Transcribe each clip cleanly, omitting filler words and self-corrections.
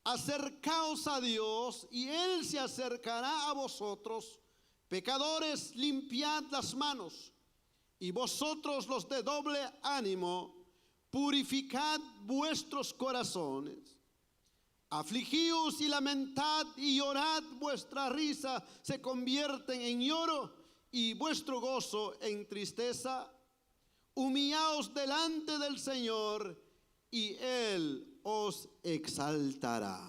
acercaos a Dios y Él se acercará a vosotros. Pecadores, limpiad las manos, y vosotros los de doble ánimo, purificad vuestros corazones. Afligíos y lamentad y llorad, vuestra risa se convierten en lloro y vuestro gozo en tristeza. Humillaos delante del Señor y Él os exaltará.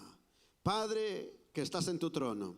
Padre que estás en tu trono,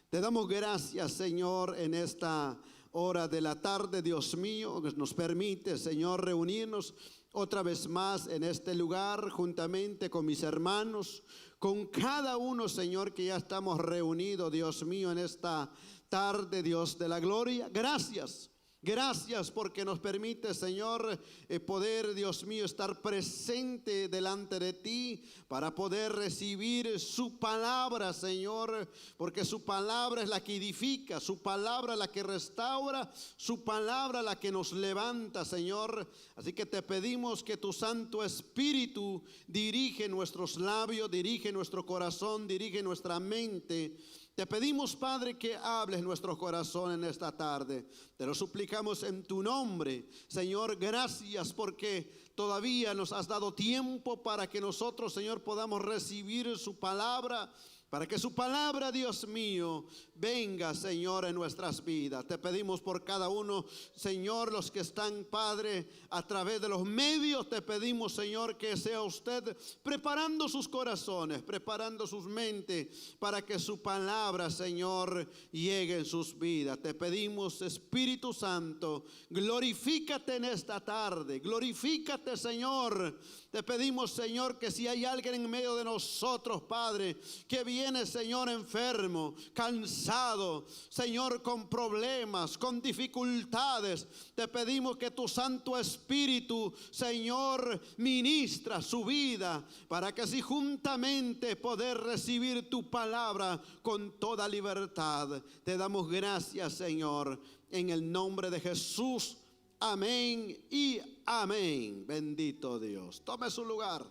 te damos gracias, Señor, en esta hora de la tarde, Dios mío, que nos permite, Señor, reunirnos otra vez más en este lugar juntamente con mis hermanos, con cada uno, Señor, que ya estamos reunidos, Dios mío, en esta tarde, Dios de la gloria. Gracias. Gracias porque nos permite, Señor, poder, Dios mío, estar presente delante de ti para poder recibir su palabra, Señor, porque su palabra es la que edifica, su palabra es la que restaura, su palabra es la que nos levanta, Señor. Así que te pedimos que tu Santo Espíritu dirige nuestros labios, dirige nuestro corazón, dirige nuestra mente. Te pedimos, Padre, que hables nuestro corazón en esta tarde. Te lo suplicamos en tu nombre. Señor, gracias porque todavía nos has dado tiempo para que nosotros, Señor, podamos recibir su palabra. Para que su palabra, Dios mío, venga, Señor, en nuestras vidas. Te pedimos por cada uno, Señor, los que están, Padre, a través de los medios. Te pedimos, Señor, que sea usted preparando sus corazones, preparando sus mentes, para que su palabra, Señor, llegue en sus vidas. Te pedimos, Espíritu Santo, glorifícate en esta tarde. Glorifícate, Señor. Te pedimos, Señor, que si hay alguien en medio de nosotros, Padre, que viene, Señor, enfermo, cansado, Señor, con problemas, con dificultades, te pedimos que tu Santo Espíritu, Señor, ministra su vida, para que así juntamente poder recibir tu palabra con toda libertad. Te damos gracias, Señor, en el nombre de Jesús. Amén y amén. Bendito Dios. Tome su lugar.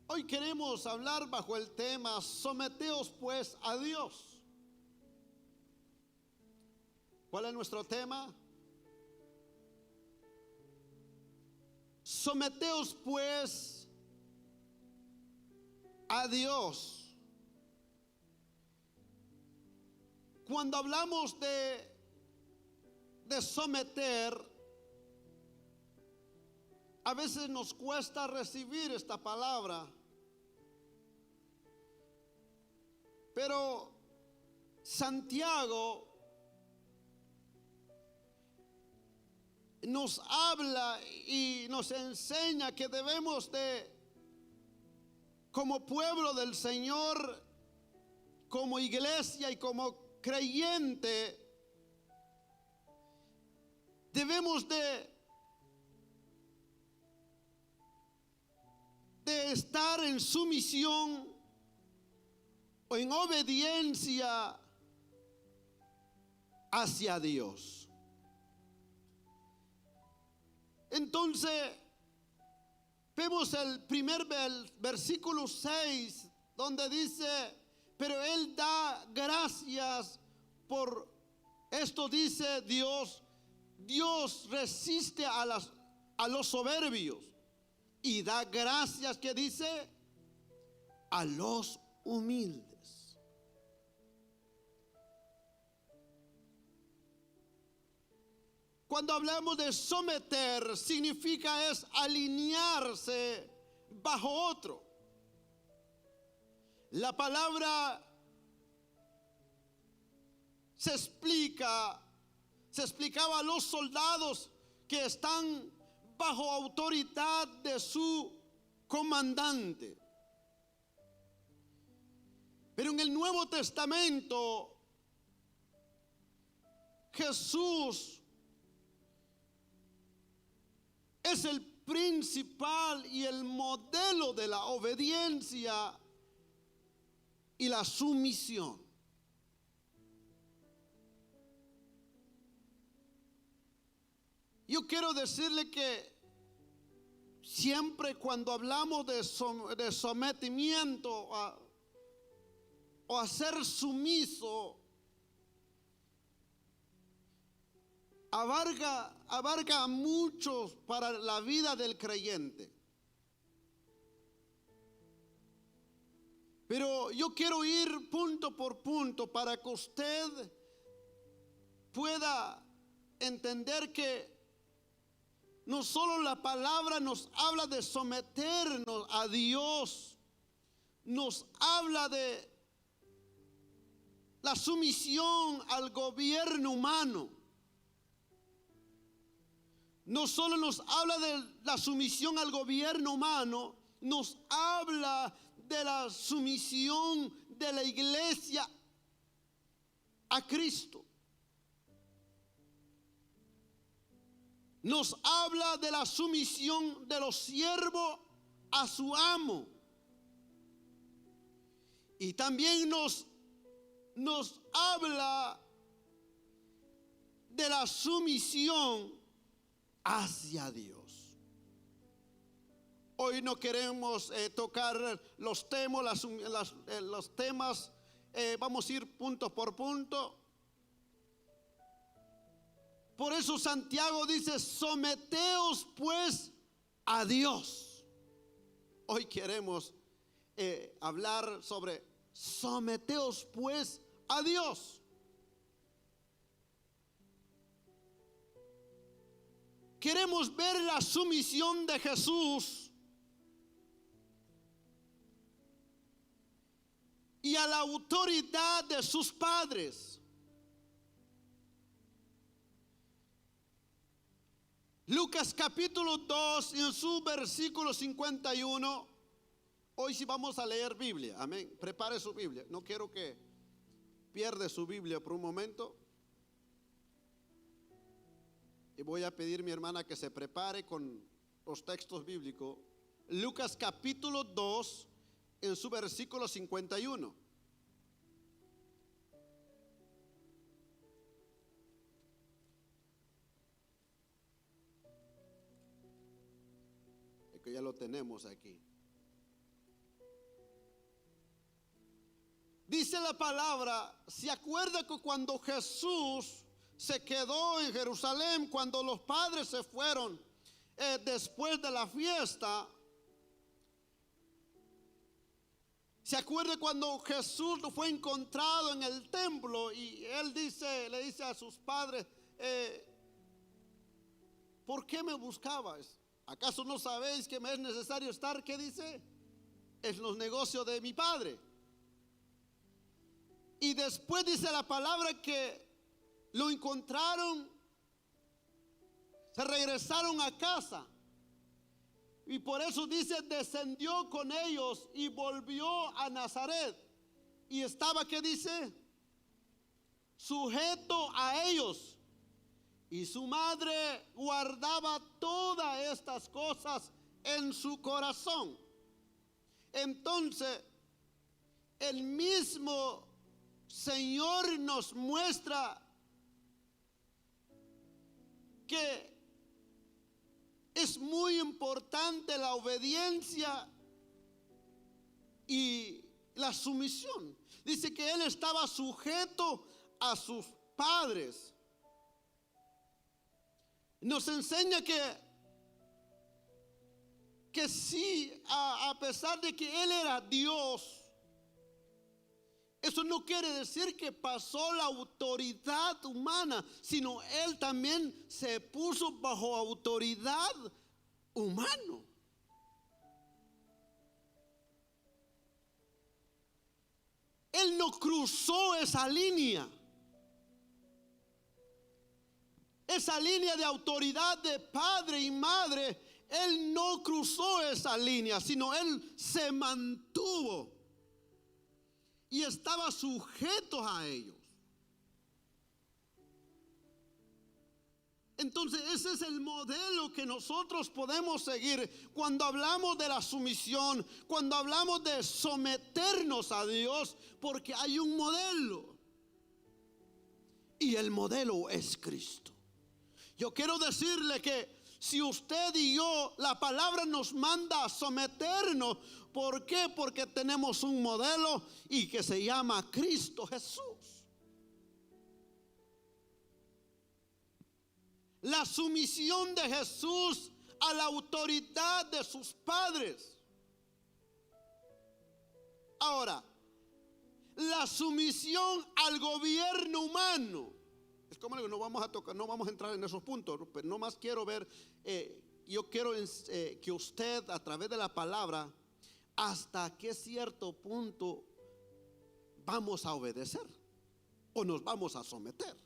Hoy queremos hablar bajo el tema: someteos pues a Dios. ¿Cuál es nuestro tema? Someteos pues a Dios. Cuando hablamos de someter, a veces nos cuesta recibir esta palabra, pero Santiago nos habla y nos enseña que debemos de, como pueblo del Señor, como iglesia y como creyente, debemos de estar en sumisión o en obediencia hacia Dios. Entonces, vemos el primer versículo 6, donde dice: pero Él da gracias por esto, dice Dios. Dios resiste a los soberbios y da gracias, que dice, a los humildes. Cuando hablamos de someter, significa es alinearse bajo otro. La palabra se explicaba a los soldados que están bajo autoridad de su comandante. Pero en el Nuevo Testamento, Jesús es el principal y el modelo de la obediencia y la sumisión. Yo quiero decirle que siempre cuando hablamos de sometimiento o a ser sumiso, abarca a muchos para la vida del creyente. Pero yo quiero ir punto por punto para que usted pueda entender que no solo la palabra nos habla de someternos a Dios, nos habla de la sumisión al gobierno humano. No solo nos habla de la sumisión al gobierno humano, nos habla de la sumisión de la iglesia a Cristo. Nos habla de la sumisión de los siervos a su amo. Y también nos habla de la sumisión hacia Dios. Hoy no queremos tocar los temas, vamos a ir punto por punto. Por eso Santiago dice: someteos pues a Dios. Hoy queremos hablar sobre someteos pues a Dios. Queremos ver la sumisión de Jesús y a la autoridad de sus padres. Lucas capítulo 2 en su versículo 51. Hoy sí vamos a leer Biblia, amén. Prepare su Biblia. No quiero que pierda su Biblia por un momento. Y voy a pedir a mi hermana que se prepare con los textos bíblicos. Lucas capítulo 2 en su versículo 51. Es que ya lo tenemos aquí. Dice la palabra, ¿se acuerda que cuando Jesús se quedó en Jerusalén, cuando los padres se fueron después de la fiesta? ¿Se acuerda cuando Jesús fue encontrado en el templo y él le dice a sus padres, ¿por qué me buscabas? ¿Acaso no sabéis que me es necesario estar, qué dice, en los negocios de mi padre? Y después dice la palabra que lo encontraron, se regresaron a casa. Y por eso dice, descendió con ellos y volvió a Nazaret. Y estaba, ¿qué dice? Sujeto a ellos. Y su madre guardaba todas estas cosas en su corazón. Entonces, el mismo Señor nos muestra que es muy importante la obediencia y la sumisión. Dice que él estaba sujeto a sus padres. Nos enseña que sí, a pesar de que él era Dios, eso no quiere decir que pasó la autoridad humana, sino él también se puso bajo autoridad humana. Él no cruzó esa línea de autoridad de padre y madre. Él no cruzó esa línea, sino él se mantuvo y estaba sujeto a ellos. Entonces ese es el modelo que nosotros podemos seguir cuando hablamos de la sumisión, cuando hablamos de someternos a Dios, porque hay un modelo y el modelo es Cristo. Yo quiero decirle que si usted y yo, la palabra nos manda a someternos. ¿Por qué? Porque tenemos un modelo y que se llama Cristo Jesús. La sumisión de Jesús a la autoridad de sus padres. Ahora, la sumisión al gobierno humano. Es como digo, no vamos a tocar, no vamos a entrar en esos puntos, pero no más quiero ver, yo quiero que usted a través de la palabra, hasta qué cierto punto vamos a obedecer o nos vamos a someter.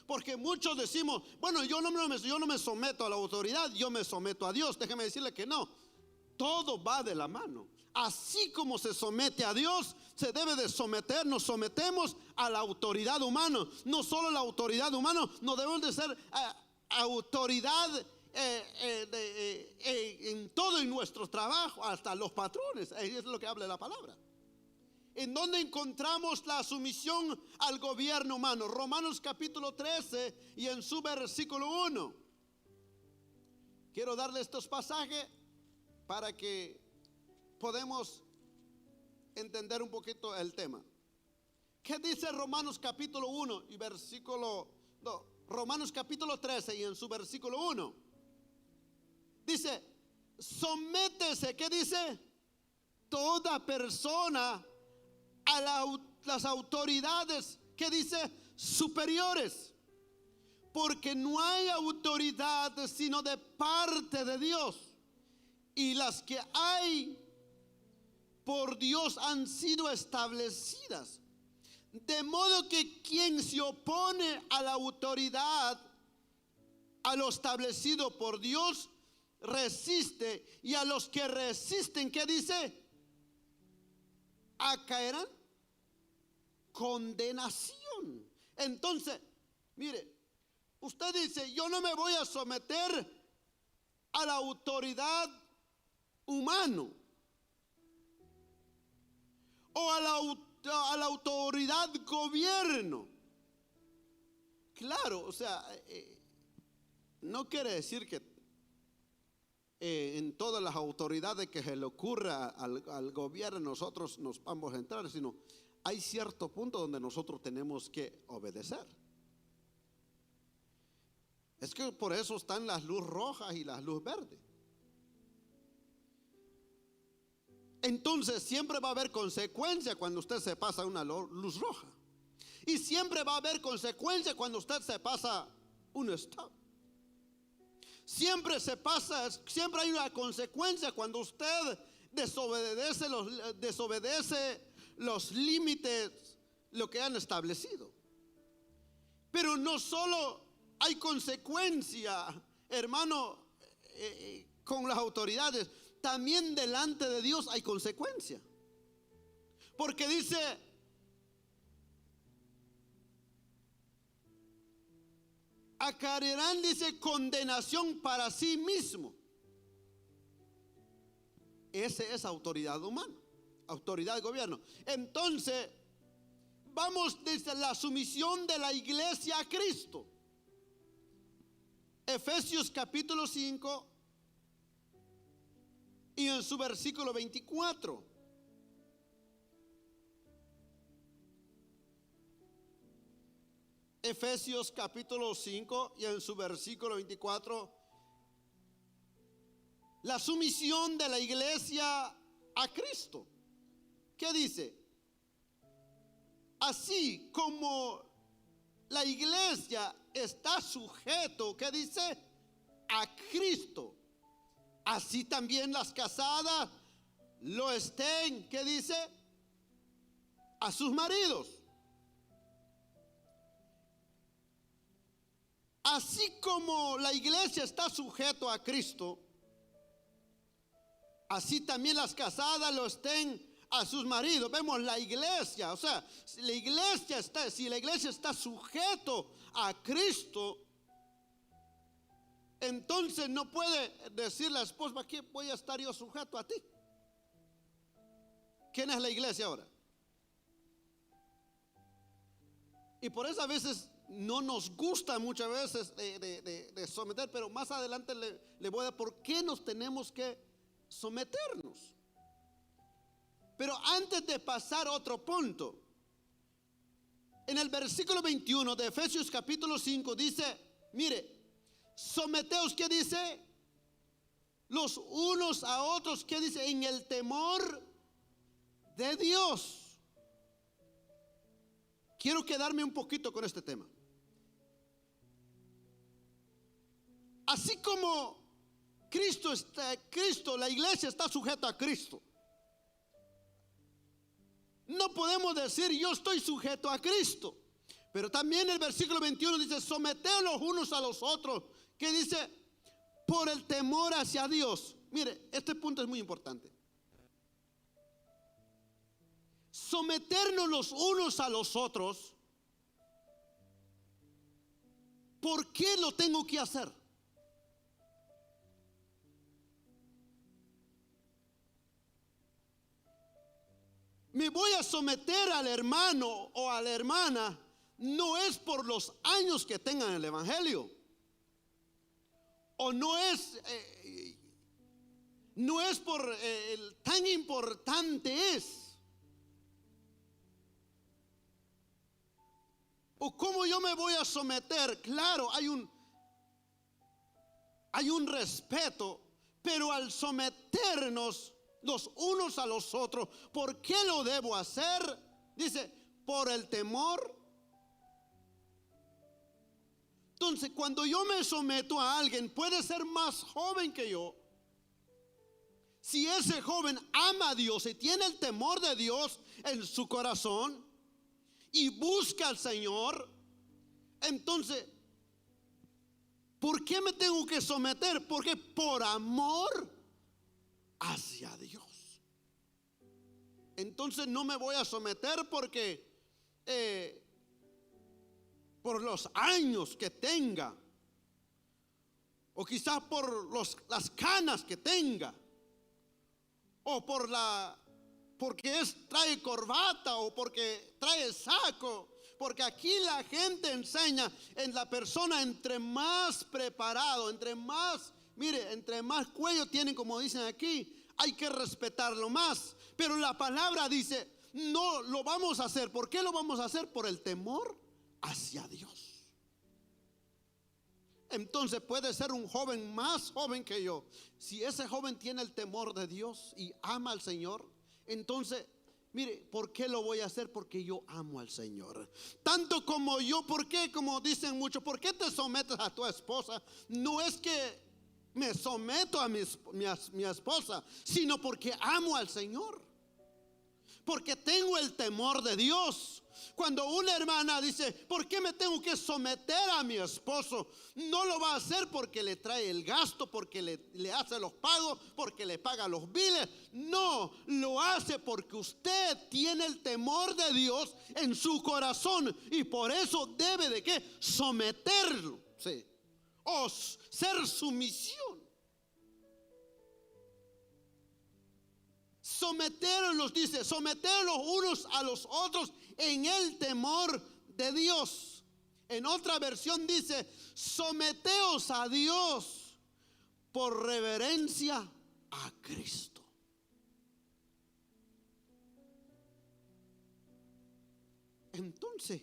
Porque muchos decimos, bueno, yo no me someto a la autoridad, yo me someto a Dios. Déjeme decirle que no, todo va de la mano. Así como se somete a Dios, se debe de someter, nos sometemos a la autoridad humana. No solo la autoridad humana, no debemos de ser autoridad en todo en nuestro trabajo, hasta los patrones. Eso es lo que habla la palabra. ¿En dónde encontramos la sumisión al gobierno humano? Romanos capítulo 13 y en su versículo 1. Quiero darle estos pasajes para que podemos entender un poquito el tema. ¿Qué dice Romanos capítulo 1 y versículo 2? Romanos capítulo 13 y en su versículo 1. Dice, sométese, ¿qué dice? Toda persona a las autoridades, ¿qué dice? Superiores. Porque no hay autoridad sino de parte de Dios. Y las que hay por Dios han sido establecidas. De modo que quien se opone a la autoridad, a lo establecido por Dios, resiste. Y a los que resisten, ¿qué dice? Caerán condenación. Entonces, mire, usted dice, yo no me voy a someter a la autoridad humano o a la autoridad gobierno. Claro, o sea, no quiere decir que en todas las autoridades que se le ocurra al gobierno nosotros nos vamos a entrar, sino hay cierto punto donde nosotros tenemos que obedecer. Es que por eso están las luces rojas y las luces verdes. Entonces siempre va a haber consecuencia cuando usted se pasa una luz roja. Y siempre va a haber consecuencia cuando usted se pasa un stop. Siempre hay una consecuencia cuando usted desobedece los límites, lo que han establecido. Pero no solo hay consecuencia, hermano, con las autoridades, también delante de Dios hay consecuencia. Porque dice, acarrearán, dice, condenación para sí mismo. Esa es autoridad humana, autoridad de gobierno. Entonces, vamos desde la sumisión de la iglesia a Cristo. Efesios capítulo 5 y en su versículo 24. Efesios capítulo 5 y en su versículo 24. La sumisión de la iglesia a Cristo. ¿Qué dice? Así como la iglesia está sujeto, ¿qué dice? A Cristo. Así también las casadas lo estén, ¿qué dice? A sus maridos. Así como la iglesia está sujeto a Cristo, así también las casadas lo estén a sus maridos. Vemos la iglesia, o sea, si la iglesia está sujeto a Cristo, entonces no puede decir la esposa, ¿para qué voy a estar yo sujeto a ti? ¿Quién es la iglesia ahora? Y por eso a veces no nos gusta muchas veces de someter, pero más adelante le voy a dar por qué nos tenemos que someternos. Pero antes de pasar a otro punto, en el versículo 21 de Efesios capítulo 5 dice, mire, someteos, ¿qué dice? Los unos a otros, ¿qué dice? En el temor de Dios. Quiero quedarme un poquito con este tema. Así como Cristo, la iglesia está sujeta a Cristo. No podemos decir yo estoy sujeto a Cristo. Pero también el versículo 21 dice, someteos los unos a los otros. Que dice, por el temor hacia Dios. Mire, este punto es muy importante. Someternos los unos a los otros. ¿Por qué lo tengo que hacer? Me voy a someter al hermano o a la hermana, no es por los años que tengan el evangelio, o no es por tan importante es, o cómo yo me voy a someter. Claro, hay un respeto, pero al someternos los unos a los otros, ¿por qué lo debo hacer? Dice, por el temor. Entonces, cuando yo me someto a alguien, puede ser más joven que yo. Si ese joven ama a Dios y tiene el temor de Dios en su corazón y busca al Señor, entonces, ¿por qué me tengo que someter? Porque por amor hacia Dios. Entonces no me voy a someter porque por los años que tenga, o quizás por las canas que tenga, o porque trae corbata, o porque trae saco. Porque aquí la gente enseña en la persona, entre más preparado, entre más cuello tienen, como dicen aquí, hay que respetarlo más. Pero la palabra dice, no lo vamos a hacer. ¿Por qué lo vamos a hacer? Por el temor hacia Dios. Entonces puede ser un joven más joven que yo. Si ese joven tiene el temor de Dios y ama al Señor, entonces, mire, ¿por qué lo voy a hacer? Porque yo amo al Señor. Tanto como yo. ¿Por qué? Como dicen muchos, ¿por qué te sometes a tu esposa? No es que me someto a mi esposa, sino porque amo al Señor, porque tengo el temor de Dios. Cuando una hermana dice, ¿por qué me tengo que someter a mi esposo? No lo va a hacer porque le trae el gasto, porque le hace los pagos, porque le paga los biles. No, lo hace porque usted tiene el temor de Dios en su corazón, y por eso debe de ¿qué? Someterlo, sí, o ser sumisión. Someterlos, dice, someter los unos a los otros en el temor de Dios. En otra versión dice, someteos a Dios por reverencia a Cristo. Entonces,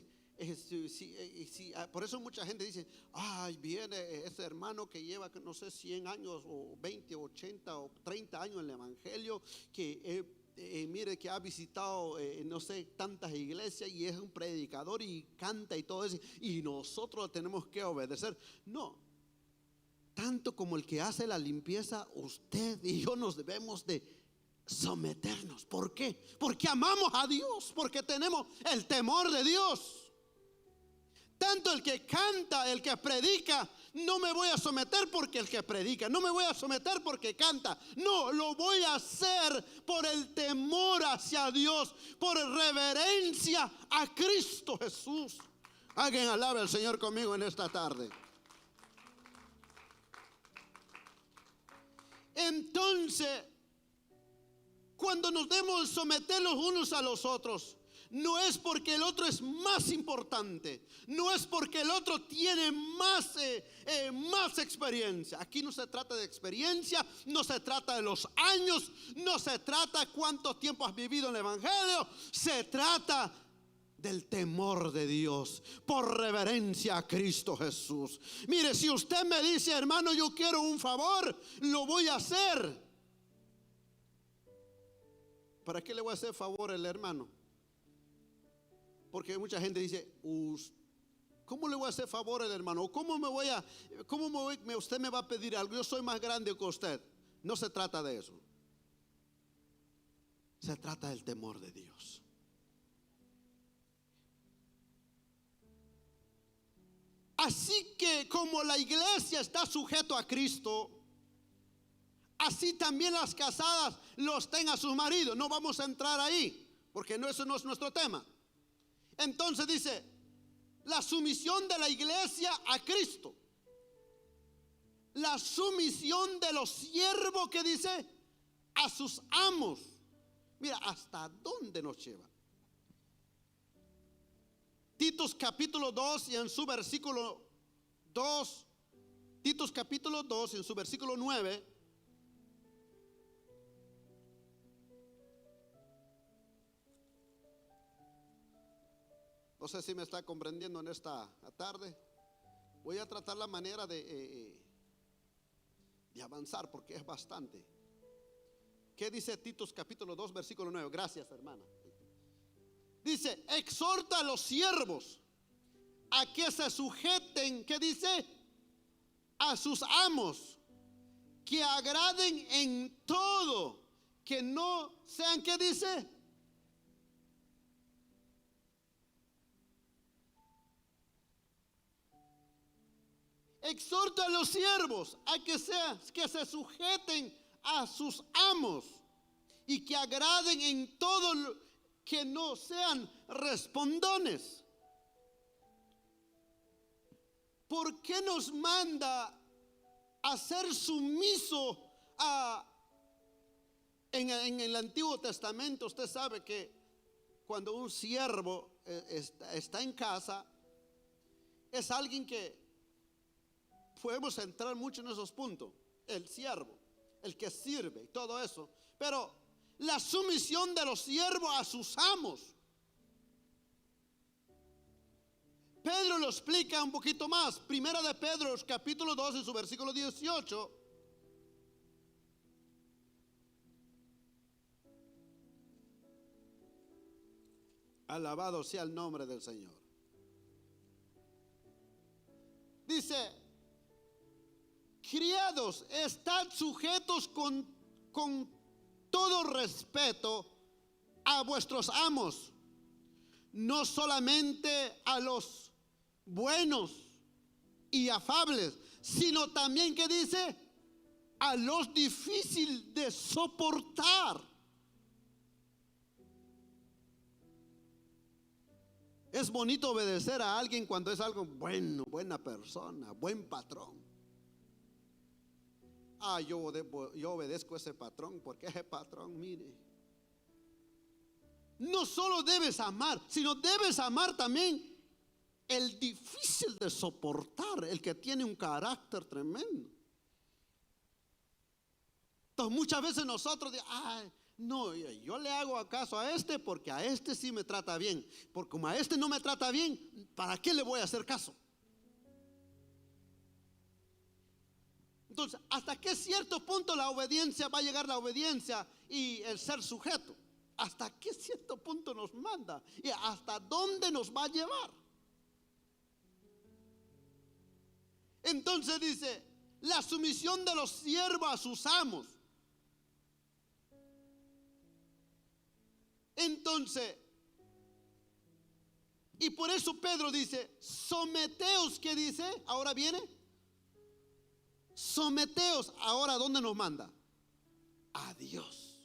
por eso mucha gente dice, ay, viene ese hermano que lleva, no sé, 100 años o 20, 80 o 30 años en el evangelio, que mire que ha visitado no sé, tantas iglesias, y es un predicador y canta y todo eso, y nosotros tenemos que obedecer. No, tanto como el que hace la limpieza, usted y yo nos debemos de someternos. ¿Por qué? Porque amamos a Dios, porque tenemos el temor de Dios. Tanto el que canta, el que predica, no me voy a someter porque el que predica, no me voy a someter porque canta. No, lo voy a hacer por el temor hacia Dios, por reverencia a Cristo Jesús. Alguien alabe al Señor conmigo en esta tarde. Entonces, cuando nos debemos someter los unos a los otros, no es porque el otro es más importante, no es porque el otro tiene más experiencia. Aquí no se trata de experiencia, no se trata de los años, no se trata cuánto tiempo has vivido en el Evangelio, se trata del temor de Dios, por reverencia a Cristo Jesús. Mire, si usted me dice, hermano, yo quiero un favor, lo voy a hacer. ¿Para qué le voy a hacer favor al hermano? Porque mucha gente dice, ¿cómo le voy a hacer favor al hermano? Usted me va a pedir algo? Yo soy más grande que usted. No se trata de eso. Se trata del temor de Dios. Así que como la iglesia está sujeto a Cristo, así también las casadas los tengan a sus maridos. No vamos a entrar ahí, porque eso no es nuestro tema. Entonces dice, la sumisión de la iglesia a Cristo. La sumisión de los siervos, que dice, a sus amos. Mira, ¿hasta dónde nos lleva? Titos capítulo 2 y en su versículo 2, Titos capítulo 2 y en su versículo 9. No sé si me está comprendiendo en esta tarde. Voy a tratar la manera de avanzar, porque es bastante. ¿Qué dice Titos capítulo 2 versículo 9? Gracias, hermana. Dice, exhorta a los siervos a que se sujeten, ¿qué dice? A sus amos, que agraden en todo, que no sean, ¿qué dice? Exhorta a los siervos a que se sujeten a sus amos y que agraden en todo, que no sean respondones. ¿Por qué nos manda a ser sumiso en el Antiguo Testamento? Usted sabe que cuando un siervo está en casa, es alguien que podemos entrar mucho en esos puntos. El siervo, el que sirve y todo eso. Pero la sumisión de los siervos a sus amos, Pedro lo explica un poquito más. Primera de Pedro, capítulo 2, en su versículo 18. Alabado sea el nombre del Señor. Dice, criados, estad sujetos con todo respeto a vuestros amos, no solamente a los buenos y afables, sino también, ¿qué dice? A los difíciles de soportar. Es bonito obedecer a alguien cuando es algo bueno, buena persona, buen patrón. Yo obedezco a ese patrón porque ese patrón, mire, no solo debes amar, sino debes amar también el difícil de soportar, el que tiene un carácter tremendo. Entonces muchas veces nosotros no, yo le hago caso a este porque a este sí me trata bien, porque como a este no me trata bien, ¿para qué le voy a hacer caso? Entonces, ¿hasta qué cierto punto la obediencia va a llegar, la obediencia y el ser sujeto? ¿Hasta qué cierto punto nos manda? ¿Y hasta dónde nos va a llevar? Entonces dice, la sumisión de los siervos a sus amos. Entonces, y por eso Pedro dice, someteos, ¿qué dice? Ahora viene. Someteos. Ahora, ¿dónde nos manda? A Dios.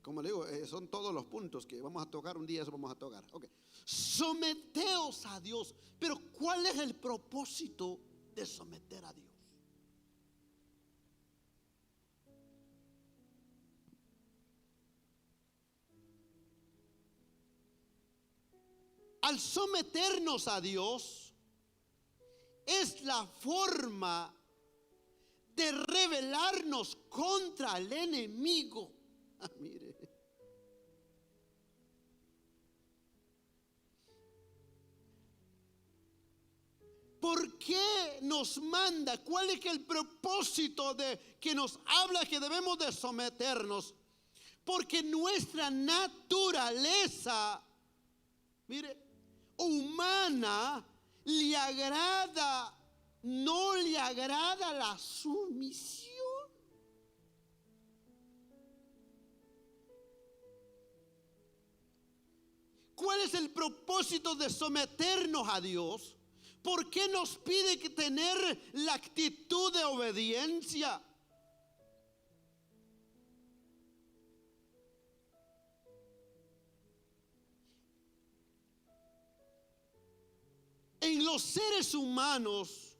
Como le digo, son todos los puntos que vamos a tocar un día, eso vamos a tocar. Okay. Someteos a Dios. Pero ¿cuál es el propósito de someter a Dios? al someternos a Dios, es la forma de rebelarnos contra el enemigo. Mire. ¿Por qué nos manda? ¿Cuál es el propósito de que nos habla que debemos de someternos? Porque nuestra naturaleza, mire, humana, no le agrada la sumisión. ¿Cuál es el propósito de someternos a Dios? ¿Por qué nos pide que tener la actitud de obediencia? En los seres humanos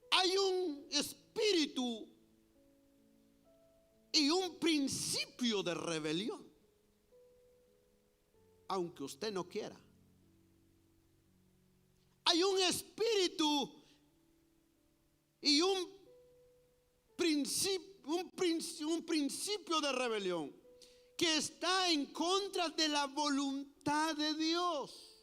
hay un espíritu y un principio de rebelión. Aunque usted no quiera, hay un espíritu y un principio de rebelión que está en contra de la voluntad de Dios.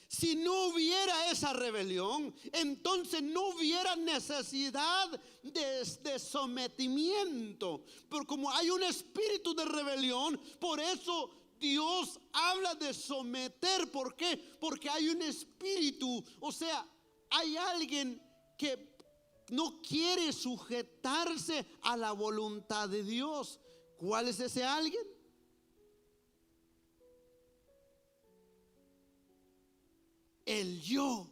Si no hubiera esa rebelión, entonces no hubiera necesidad de sometimiento. Pero como hay un espíritu de rebelión, por eso Dios habla de someter. ¿Por qué? Porque hay un espíritu, o sea, hay alguien que no quiere sujetarse a la voluntad de Dios. ¿Cuál es ese alguien? El yo.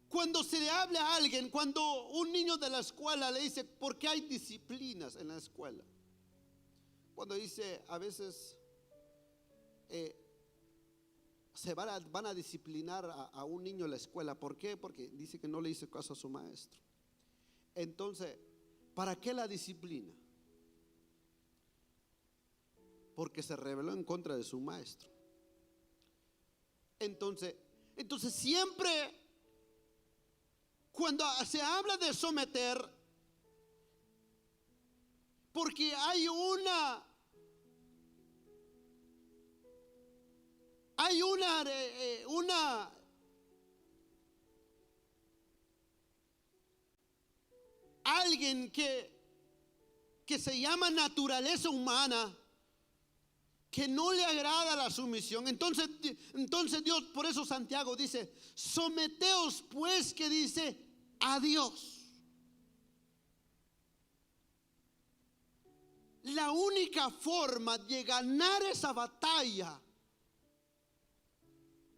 Cuando se le habla a alguien, cuando un niño de la escuela le dice, ¿por qué hay disciplinas en la escuela? Cuando dice, a veces van a disciplinar a un niño en la escuela. ¿Por qué? Porque dice que no le hizo caso a su maestro. Entonces, ¿para qué la disciplina? Porque se rebeló en contra de su maestro. Entonces siempre cuando se habla de someter, porque hay alguien que se llama naturaleza humana, que no le agrada la sumisión. Entonces Dios, por eso Santiago dice, someteos pues, que dice, a Dios. La única forma de ganar esa batalla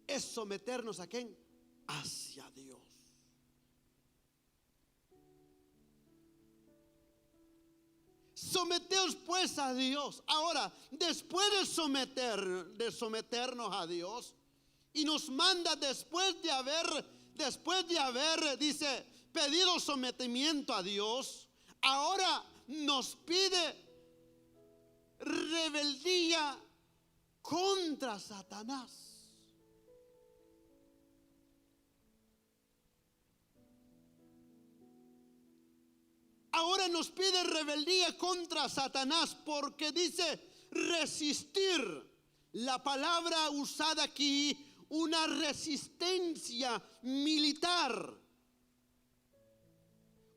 es someternos ¿a quién? Hacia Dios. Someteos pues a Dios. Ahora, después de someternos a Dios, y nos manda después de haber, dice, pedido sometimiento a Dios, ahora nos pide rebeldía contra Satanás. Ahora nos pide rebeldía contra Satanás, porque dice resistir. La palabra usada aquí, una resistencia militar.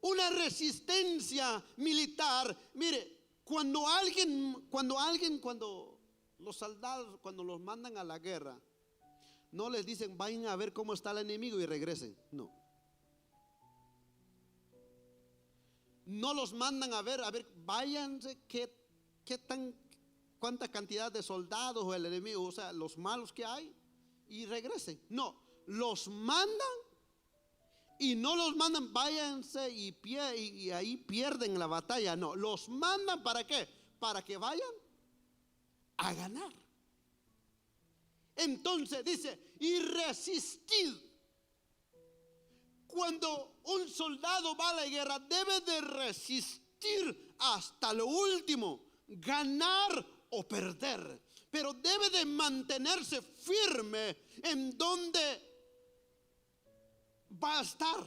Una resistencia militar. Mire, cuando los soldados, cuando los mandan a la guerra, no les dicen vayan a ver cómo está el enemigo y regresen. No los mandan a ver, váyanse cuánta cantidad de soldados o el enemigo, o sea, los malos que hay, y regresen. No, los mandan y no los mandan, váyanse y ahí pierden la batalla. No, los mandan ¿para qué? Para que vayan a ganar. Entonces dice, y resistid. Cuando un soldado va a la guerra, debe de resistir hasta lo último, ganar o perder. Pero debe de mantenerse firme en donde va a estar.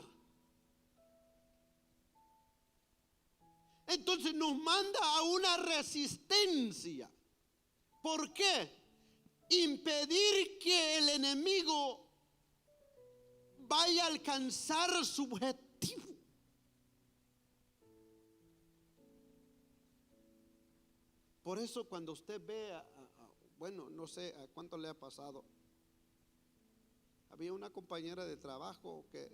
Entonces nos manda a una resistencia. ¿Por qué? Impedir que el enemigo vaya a alcanzar su objetivo. Por eso cuando usted ve, bueno, no sé a cuánto le ha pasado. Había una compañera de trabajo que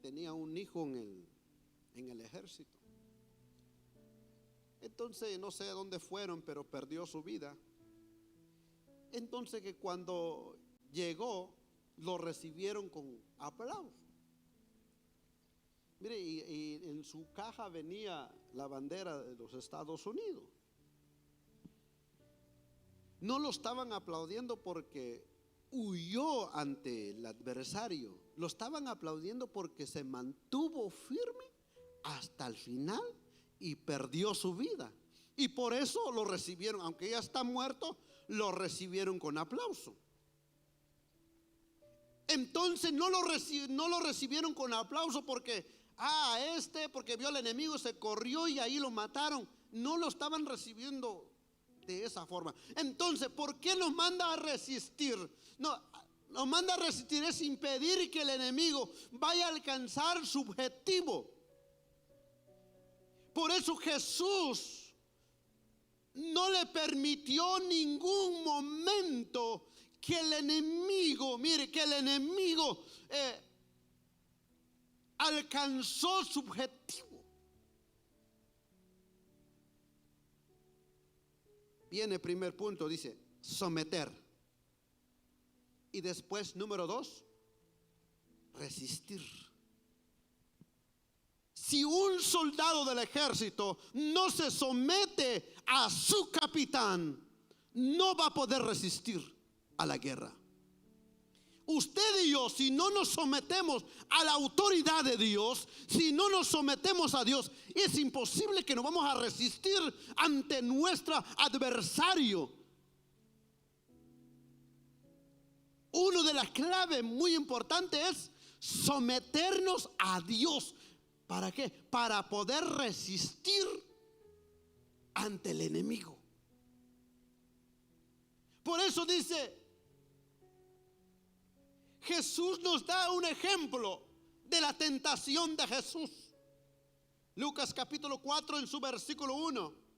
tenía un hijo en el ejército. Entonces no sé a dónde fueron, pero perdió su vida. Entonces que cuando llegó, lo recibieron con aplausos. Mire, y en su caja venía la bandera de los Estados Unidos. No lo estaban aplaudiendo porque huyó ante el adversario. Lo estaban aplaudiendo porque se mantuvo firme hasta el final y perdió su vida. Y por eso lo recibieron, aunque ya está muerto, lo recibieron con aplauso. Entonces no lo recibieron con aplauso porque porque vio al enemigo, se corrió y ahí lo mataron. No lo estaban recibiendo de esa forma. Entonces, ¿por qué nos manda a resistir? No, nos manda a resistir es impedir que el enemigo vaya a alcanzar su objetivo. Por eso Jesús no le permitió ningún momento que el enemigo, mire, que el enemigo alcanzó su objetivo. Viene el primer punto, dice someter. Y después, número 2, resistir. Si un soldado del ejército no se somete a su capitán, no va a poder resistir a la guerra. Usted y yo, si no nos sometemos a la autoridad de Dios, si no nos sometemos a Dios, es imposible que nos vamos a resistir ante nuestro adversario. Una de las claves muy importantes es someternos a Dios. ¿Para qué? Para poder resistir ante el enemigo. Por eso dice, Jesús nos da un ejemplo de la tentación de Jesús. Lucas capítulo 4 en su versículo 1.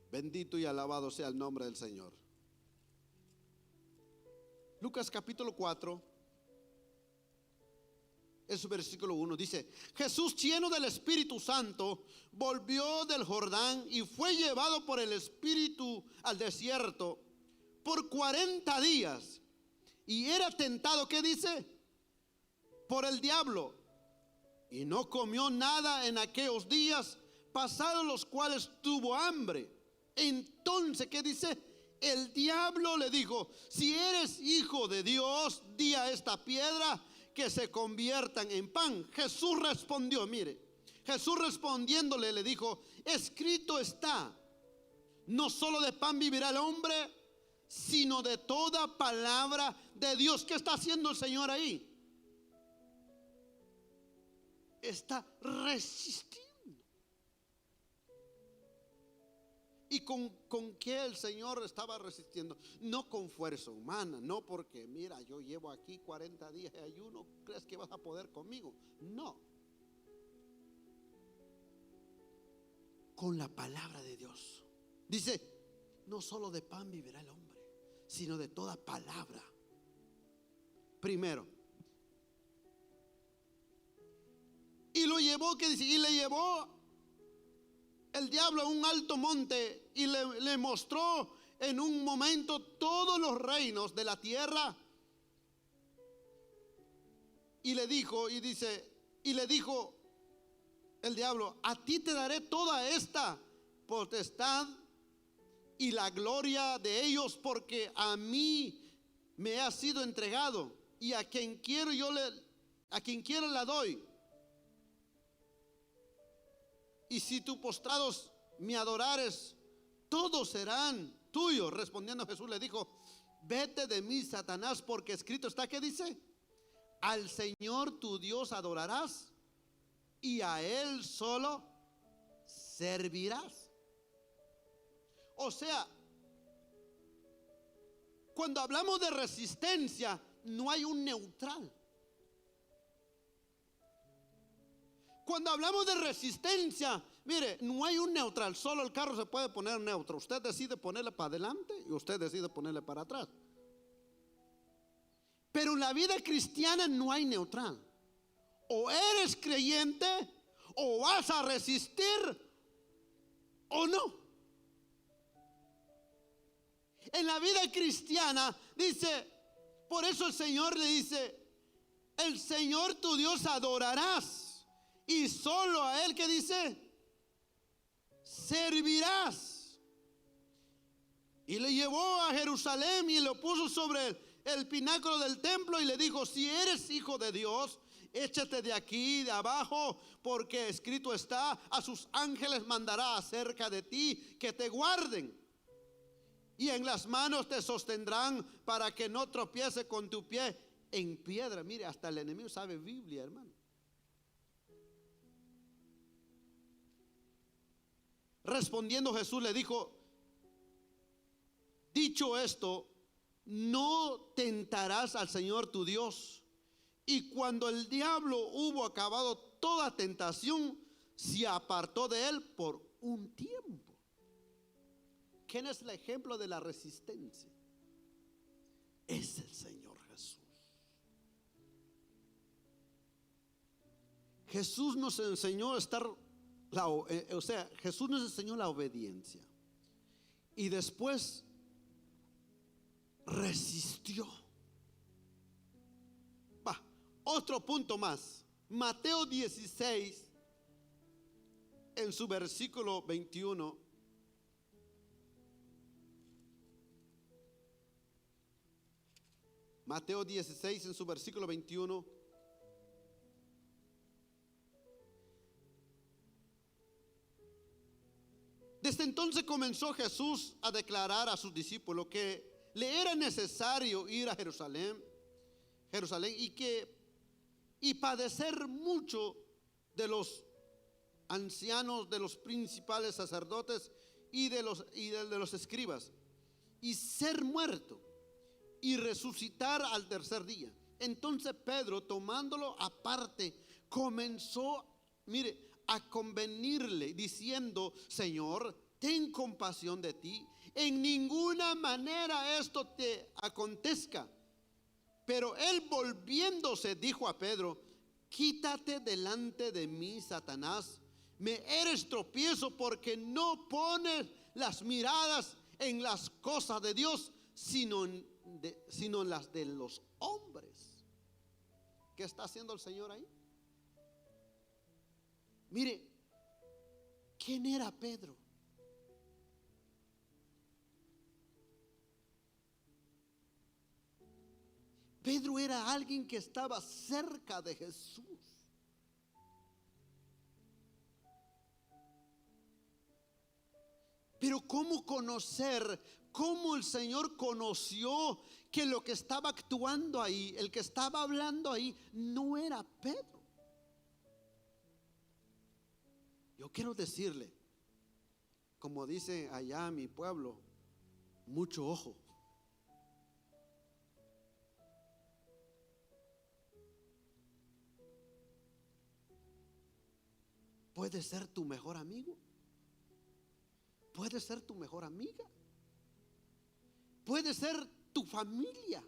Bendito y alabado sea el nombre del Señor. Lucas capítulo 4, en su versículo 1 dice: Jesús, lleno del Espíritu Santo, volvió del Jordán y fue llevado por el Espíritu al desierto por 40 días. Y era tentado, ¿qué dice? Por el diablo. Y no comió nada en aquellos días, pasados los cuales tuvo hambre. Entonces, ¿qué dice? El diablo le dijo: si eres hijo de Dios, di a esta piedra que se conviertan en pan. Jesús respondió, mire, Jesús respondiéndole le dijo: escrito está, no solo de pan vivirá el hombre, sino de toda palabra de Dios. ¿Qué está haciendo el Señor ahí? Está resistiendo. ¿Y con qué el Señor estaba resistiendo? No con fuerza humana, no porque mira, yo llevo aquí 40 días de ayuno, ¿crees que vas a poder conmigo? No. Con la palabra de Dios. Dice, no solo de pan vivirá el hombre, sino de toda palabra. Primero. Y lo llevó, ¿qué dice? Y le llevó el diablo a un alto monte y le mostró en un momento todos los reinos de la tierra. Y le dijo, el diablo: a ti te daré toda esta potestad y la gloria de ellos, porque a mí me ha sido entregado, y a quien quiero a quien quiero la doy. Y si tú postrados me adorares, todos serán tuyos. Respondiendo Jesús le dijo: vete de mí, Satanás, porque escrito está, ¿qué dice? Al Señor tu Dios adorarás y a Él solo servirás. O sea, cuando hablamos de resistencia, no hay un neutral. Cuando hablamos de resistencia, mire, no hay un neutral. Solo el carro se puede poner neutro. Usted decide ponerle para adelante y usted decide ponerle para atrás. Pero en la vida cristiana no hay neutral. O eres creyente, o vas a resistir, o no. En la vida cristiana dice, por eso el Señor le dice: el Señor tu Dios adorarás, y solo a Él, ¿qué dice? Servirás. Y le llevó a Jerusalén y lo puso sobre el pináculo del templo y le dijo: si eres hijo de Dios, échate de aquí, de abajo, porque escrito está: a sus ángeles mandará acerca de ti que te guarden, y en las manos te sostendrán para que no tropiece con tu pie en piedra. Mire, hasta el enemigo sabe Biblia, hermano. Respondiendo Jesús le dijo: dicho esto, no tentarás al Señor tu Dios. Y cuando el diablo hubo acabado toda tentación, se apartó de él por un tiempo. ¿Quién es el ejemplo de la resistencia? Es el Señor Jesús. Jesús nos enseñó a estar, Jesús nos enseñó la obediencia. Y después resistió. Otro punto más. Mateo 16, en su versículo 21. Mateo 16, en su versículo 21. Desde entonces comenzó Jesús a declarar a sus discípulos que le era necesario ir a Jerusalén y padecer mucho de los ancianos, de los principales sacerdotes y de los escribas, y ser muerto y resucitar al tercer día. Entonces Pedro, tomándolo aparte, comenzó, mire, a convenirle, diciendo: Señor, ten compasión de ti, en ninguna manera esto te acontezca. Pero él, volviéndose, dijo a Pedro: quítate delante de mí, Satanás, me eres tropiezo, porque no pones las miradas en las cosas de Dios, sino en las de los hombres. ¿Qué está haciendo el Señor ahí? Mire, ¿quién era Pedro? Pedro era alguien que estaba cerca de Jesús. Pero ¿cómo conocer? ¿Cómo el Señor conoció que lo que estaba actuando ahí, el que estaba hablando ahí, no era Pedro? Yo quiero decirle, como dice allá mi pueblo, mucho ojo. Puede ser tu mejor amigo, puede ser tu mejor amiga, puede ser tu familia,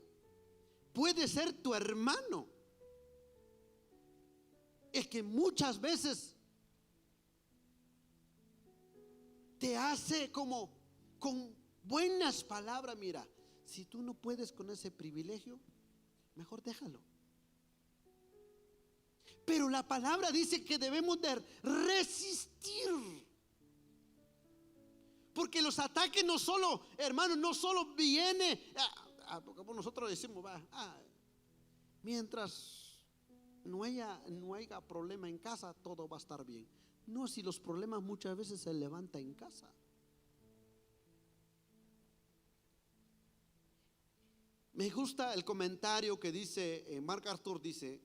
puede ser tu hermano. Es que muchas veces te hace como con buenas palabras: mira, si tú no puedes con ese privilegio, mejor déjalo. Pero la palabra dice que debemos de resistir. Porque los ataques no solo, hermanos, no solo viene, porque nosotros decimos, mientras no haya problema en casa, todo va a estar bien. No, si los problemas muchas veces se levantan en casa. Me gusta el comentario que dice, MacArthur dice,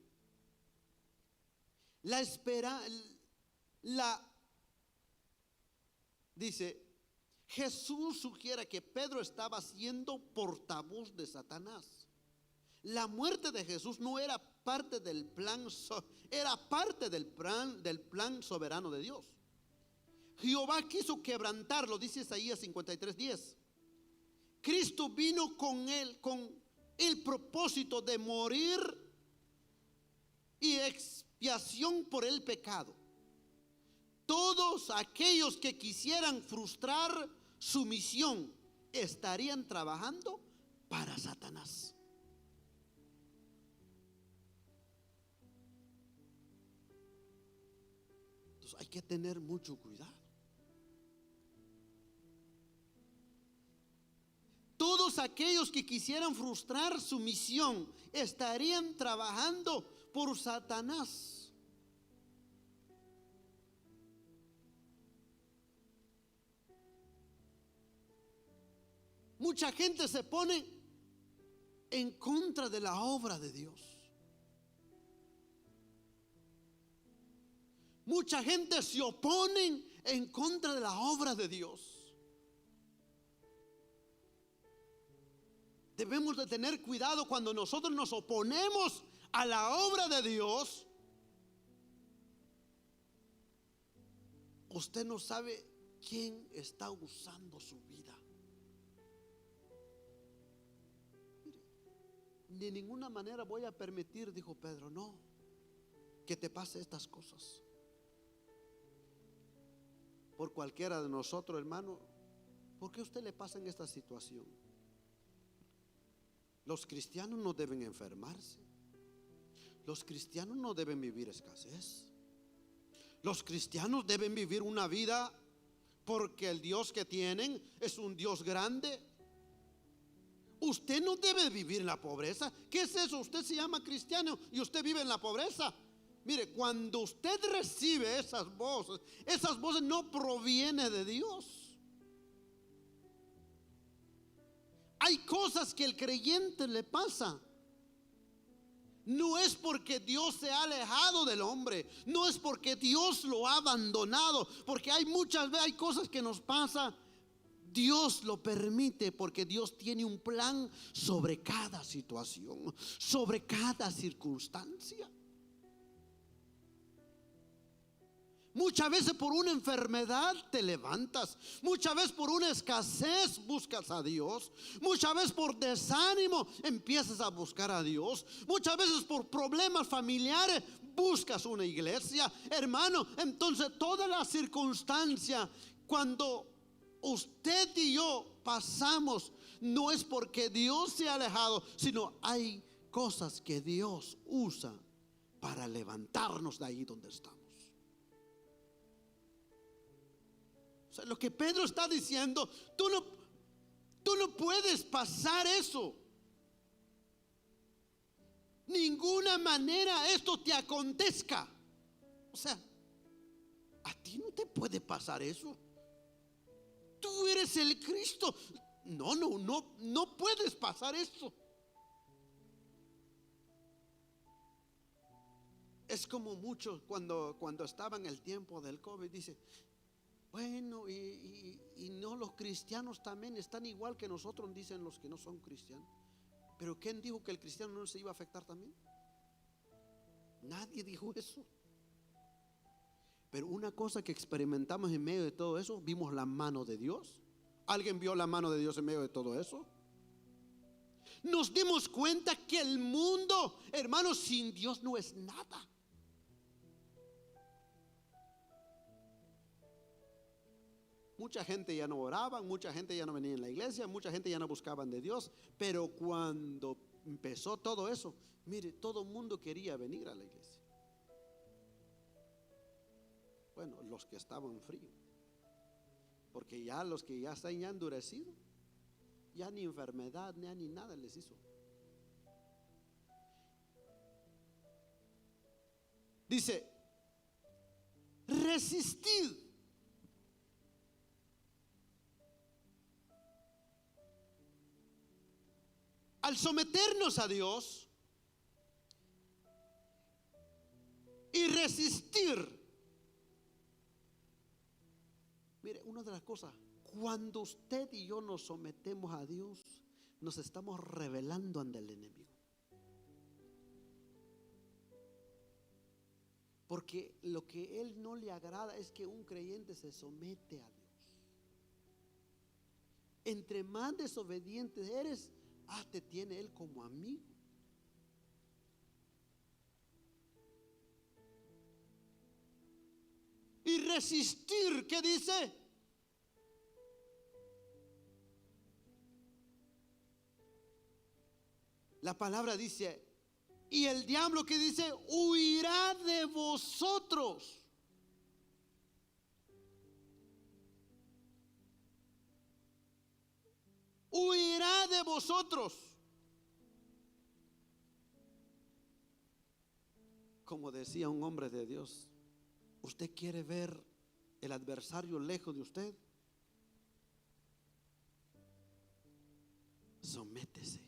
dice, Jesús sugiere que Pedro estaba siendo portavoz de Satanás. La muerte de Jesús no era parte del plan, era parte del plan soberano de Dios. Jehová quiso quebrantarlo, dice Isaías 53:10. Cristo vino con el propósito de morir y expiación por el pecado. Todos aquellos que quisieran frustrar su misión estarían trabajando para Satanás. Entonces hay que tener mucho cuidado. Todos aquellos que quisieran frustrar su misión estarían trabajando por Satanás. Mucha gente se pone en contra de la obra de Dios. Mucha gente se opone en contra de la obra de Dios. Debemos de tener cuidado cuando nosotros nos oponemos a la obra de Dios. Usted no sabe quién está usando su vida. De ninguna manera voy a permitir, dijo Pedro, no, que te pase estas cosas. Por cualquiera de nosotros, hermano, ¿por qué a usted le pasa en esta situación? Los cristianos no deben enfermarse. Los cristianos no deben vivir escasez. Los cristianos deben vivir una vida porque el Dios que tienen es un Dios grande. Usted no debe vivir en la pobreza. ¿Qué es eso? Usted se llama cristiano y usted vive en la pobreza. Mire, cuando usted recibe esas voces no provienen de Dios. Hay cosas que el creyente le pasa. No es porque Dios se ha alejado del hombre, no es porque Dios lo ha abandonado, porque hay muchas veces, hay cosas que nos pasan. Dios lo permite porque Dios tiene un plan sobre cada situación, sobre cada circunstancia. Muchas veces por una enfermedad te levantas. Muchas veces por una escasez buscas a Dios. Muchas veces por desánimo empiezas a buscar a Dios. Muchas veces por problemas familiares buscas una iglesia. Hermano, entonces toda la circunstancia, cuando usted y yo pasamos, no es porque Dios se ha alejado, sino hay cosas que Dios usa para levantarnos de ahí donde estamos. O sea, lo que Pedro está diciendo, tú no puedes pasar eso. Ninguna manera esto te acontezca. O sea, a ti no te puede pasar eso. Tú eres el Cristo. No puedes pasar eso. Es como muchos cuando estaba en el tiempo del COVID, dice, bueno, y no, los cristianos también están igual que nosotros, dicen los que no son cristianos. Pero ¿quién dijo que el cristiano no se iba a afectar también? Nadie dijo eso. Pero una cosa que experimentamos en medio de todo eso, vimos la mano de Dios. ¿Alguien vio la mano de Dios en medio de todo eso? Nos dimos cuenta que el mundo, hermanos, sin Dios no es nada. Mucha gente ya no oraba, mucha gente ya no venía en la iglesia, mucha gente ya no buscaban de Dios. Pero cuando empezó todo eso, mire, todo el mundo quería venir a la iglesia. Bueno, los que estaban fríos, porque ya los que ya están ya endurecidos, ya ni enfermedad ni nada les hizo. Dice, resistid. Al someternos a Dios y resistir. Mire, una de las cosas, cuando usted y yo nos sometemos a Dios, nos estamos rebelando ante el enemigo. Porque lo que él no le agrada es que un creyente se somete a Dios. Entre más desobediente eres, te tiene él como amigo. Y resistir, ¿qué dice? La palabra dice, y el diablo, ¿qué dice? Huirá de vosotros. Huirá de vosotros. Como decía un hombre de Dios, ¿usted quiere ver el adversario lejos de usted? Sométese.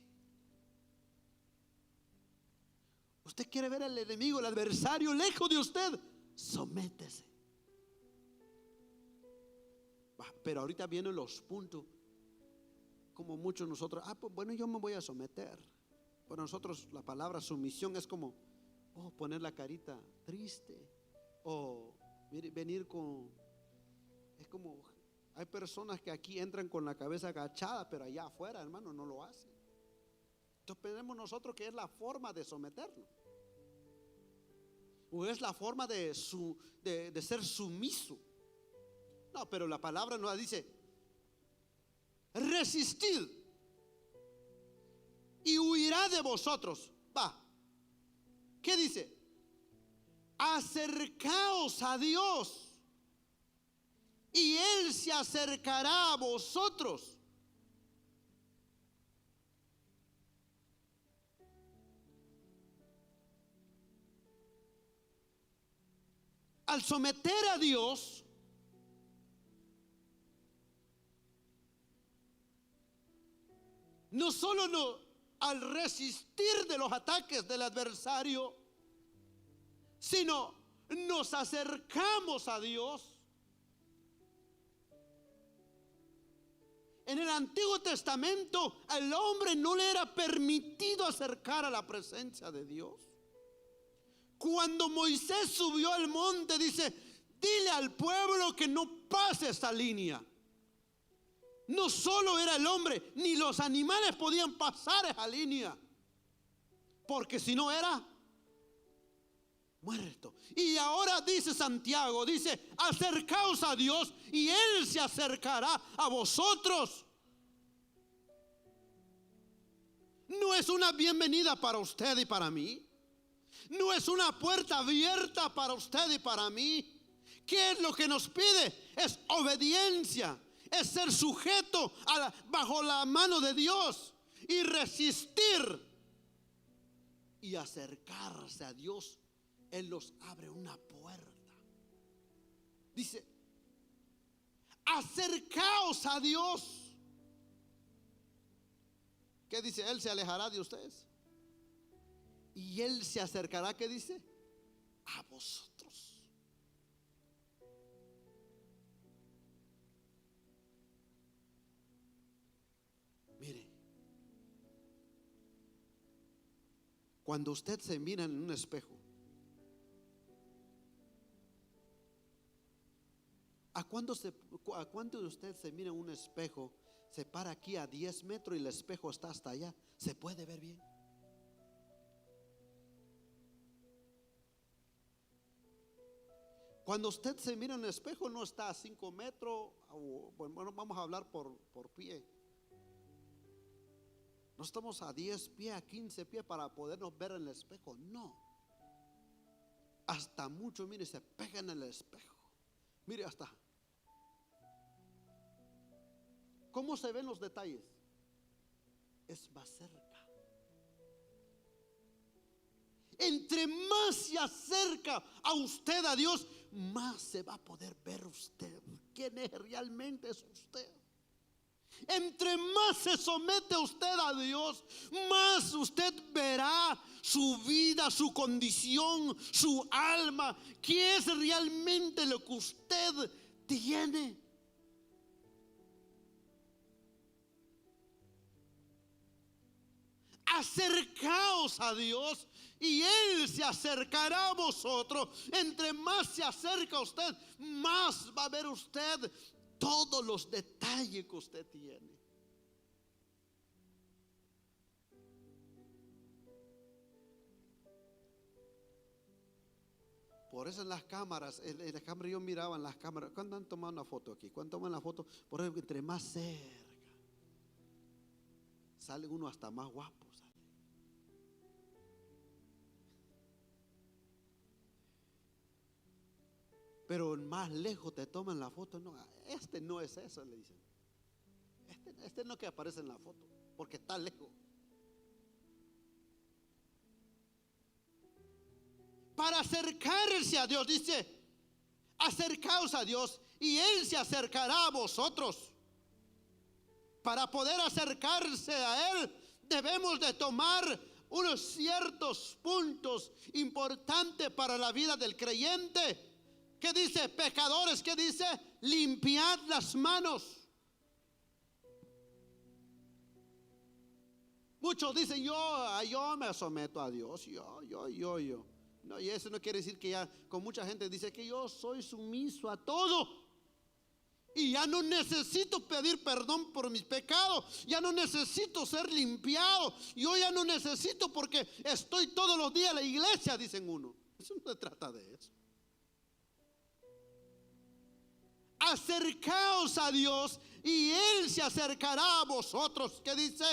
¿Usted quiere ver al enemigo, el adversario lejos de usted? Sométese. Pero ahorita vienen los puntos. Como muchos nosotros, pues bueno, yo me voy a someter. Para nosotros la palabra sumisión es como poner la carita triste, o venir con, es como, hay personas que aquí entran con la cabeza agachada, pero allá afuera, hermano, no lo hacen. Entonces pensemos nosotros que es la forma de someternos, o es la forma de ser sumiso. No, pero la palabra nos dice, resistid y huirá de vosotros. ¿Qué dice? Acercaos a Dios y Él se acercará a vosotros. Al someter a Dios, no solo al resistir de los ataques del adversario, sino nos acercamos a Dios. En el Antiguo Testamento al hombre no le era permitido acercar a la presencia de Dios. Cuando Moisés subió al monte, dice, dile al pueblo que no pase esta línea. No solo era el hombre, ni los animales podían pasar esa línea, porque si no era muerto. Y ahora dice Santiago, dice, acercaos a Dios y Él se acercará a vosotros. No es una bienvenida para usted y para mí. No es una puerta abierta para usted y para mí. ¿Qué es lo que nos pide? Es obediencia. Es ser sujeto bajo la mano de Dios y resistir y acercarse a Dios. Él los abre una puerta. Dice, acercaos a Dios. ¿Qué dice? Él se alejará de ustedes y Él se acercará, ¿qué dice? A vosotros. Mire, cuando usted se mira en un espejo, ¿a cuánto de usted se mira en un espejo? Se para aquí a 10 metros y el espejo está hasta allá. ¿Se puede ver bien? Cuando usted se mira en el espejo no está a 5 metros, bueno, vamos a hablar por pie. No estamos a 10 pies, a 15 pies para podernos ver en el espejo. No. Hasta mucho, mire, se pega en el espejo. Mire hasta cómo se ven los detalles. Es más cerca. Entre más se acerca a usted a Dios, más se va a poder ver usted quién es realmente es usted. Entre más se somete usted a Dios, más usted verá su vida, su condición, su alma, qué es realmente lo que usted tiene. Acercaos a Dios y Él se acercará a vosotros. Entre más se acerca a usted, más va a ver usted todos los detalles que usted tiene. Por eso en las cámaras, en las cámaras yo miraba en las cámaras. ¿Cuándo han tomado una foto aquí? ¿Cuándo toman la foto? Por eso entre más cerca sale uno hasta más guapo. Pero más lejos te toman la foto. No, este no es eso, le dicen. Este no que aparece en la foto, porque está lejos. Para acercarse a Dios, dice, acercaos a Dios y Él se acercará a vosotros. Para poder acercarse a Él, debemos de tomar unos ciertos puntos importantes para la vida del creyente. ¿Qué dice? Pecadores, ¿qué dice? Limpiad las manos. Muchos dicen, yo me someto a Dios, yo. No, y eso no quiere decir que ya, con mucha gente dice que yo soy sumiso a todo. Y ya no necesito pedir perdón por mis pecados. Ya no necesito ser limpiado. Yo ya no necesito porque estoy todos los días en la iglesia, dicen uno. Eso no se trata de eso. Acercaos a Dios y Él se acercará a vosotros. ¿Qué dice?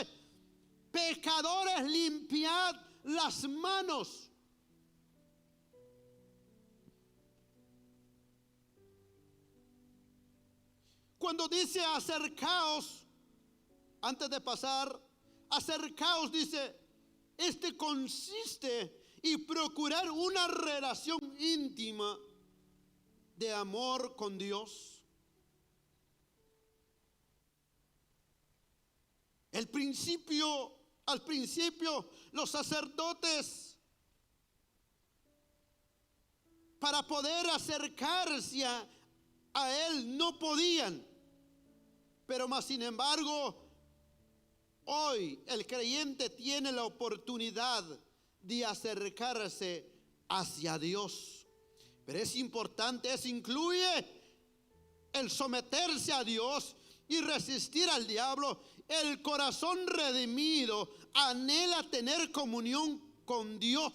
Pecadores, limpiad las manos. Cuando dice acercaos, antes de pasar, acercaos, dice, consiste en procurar una relación íntima de amor con Dios. Al principio, los sacerdotes, para poder acercarse a Él, no podían. Pero más sin embargo, hoy el creyente tiene la oportunidad de acercarse hacia Dios. Pero es importante, eso incluye el someterse a Dios y resistir al diablo. El corazón redimido anhela tener comunión con Dios.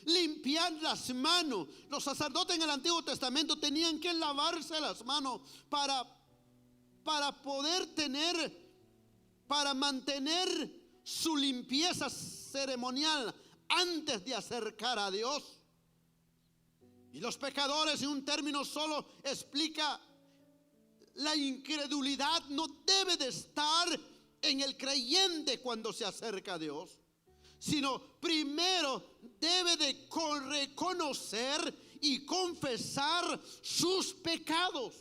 Limpiar las manos. Los sacerdotes en el Antiguo Testamento tenían que lavarse las manos para poder para mantener su limpieza ceremonial antes de acercar a Dios. Y los pecadores, en un término solo, explica la incredulidad no debe de estar en el creyente cuando se acerca a Dios, sino primero debe de reconocer y confesar sus pecados.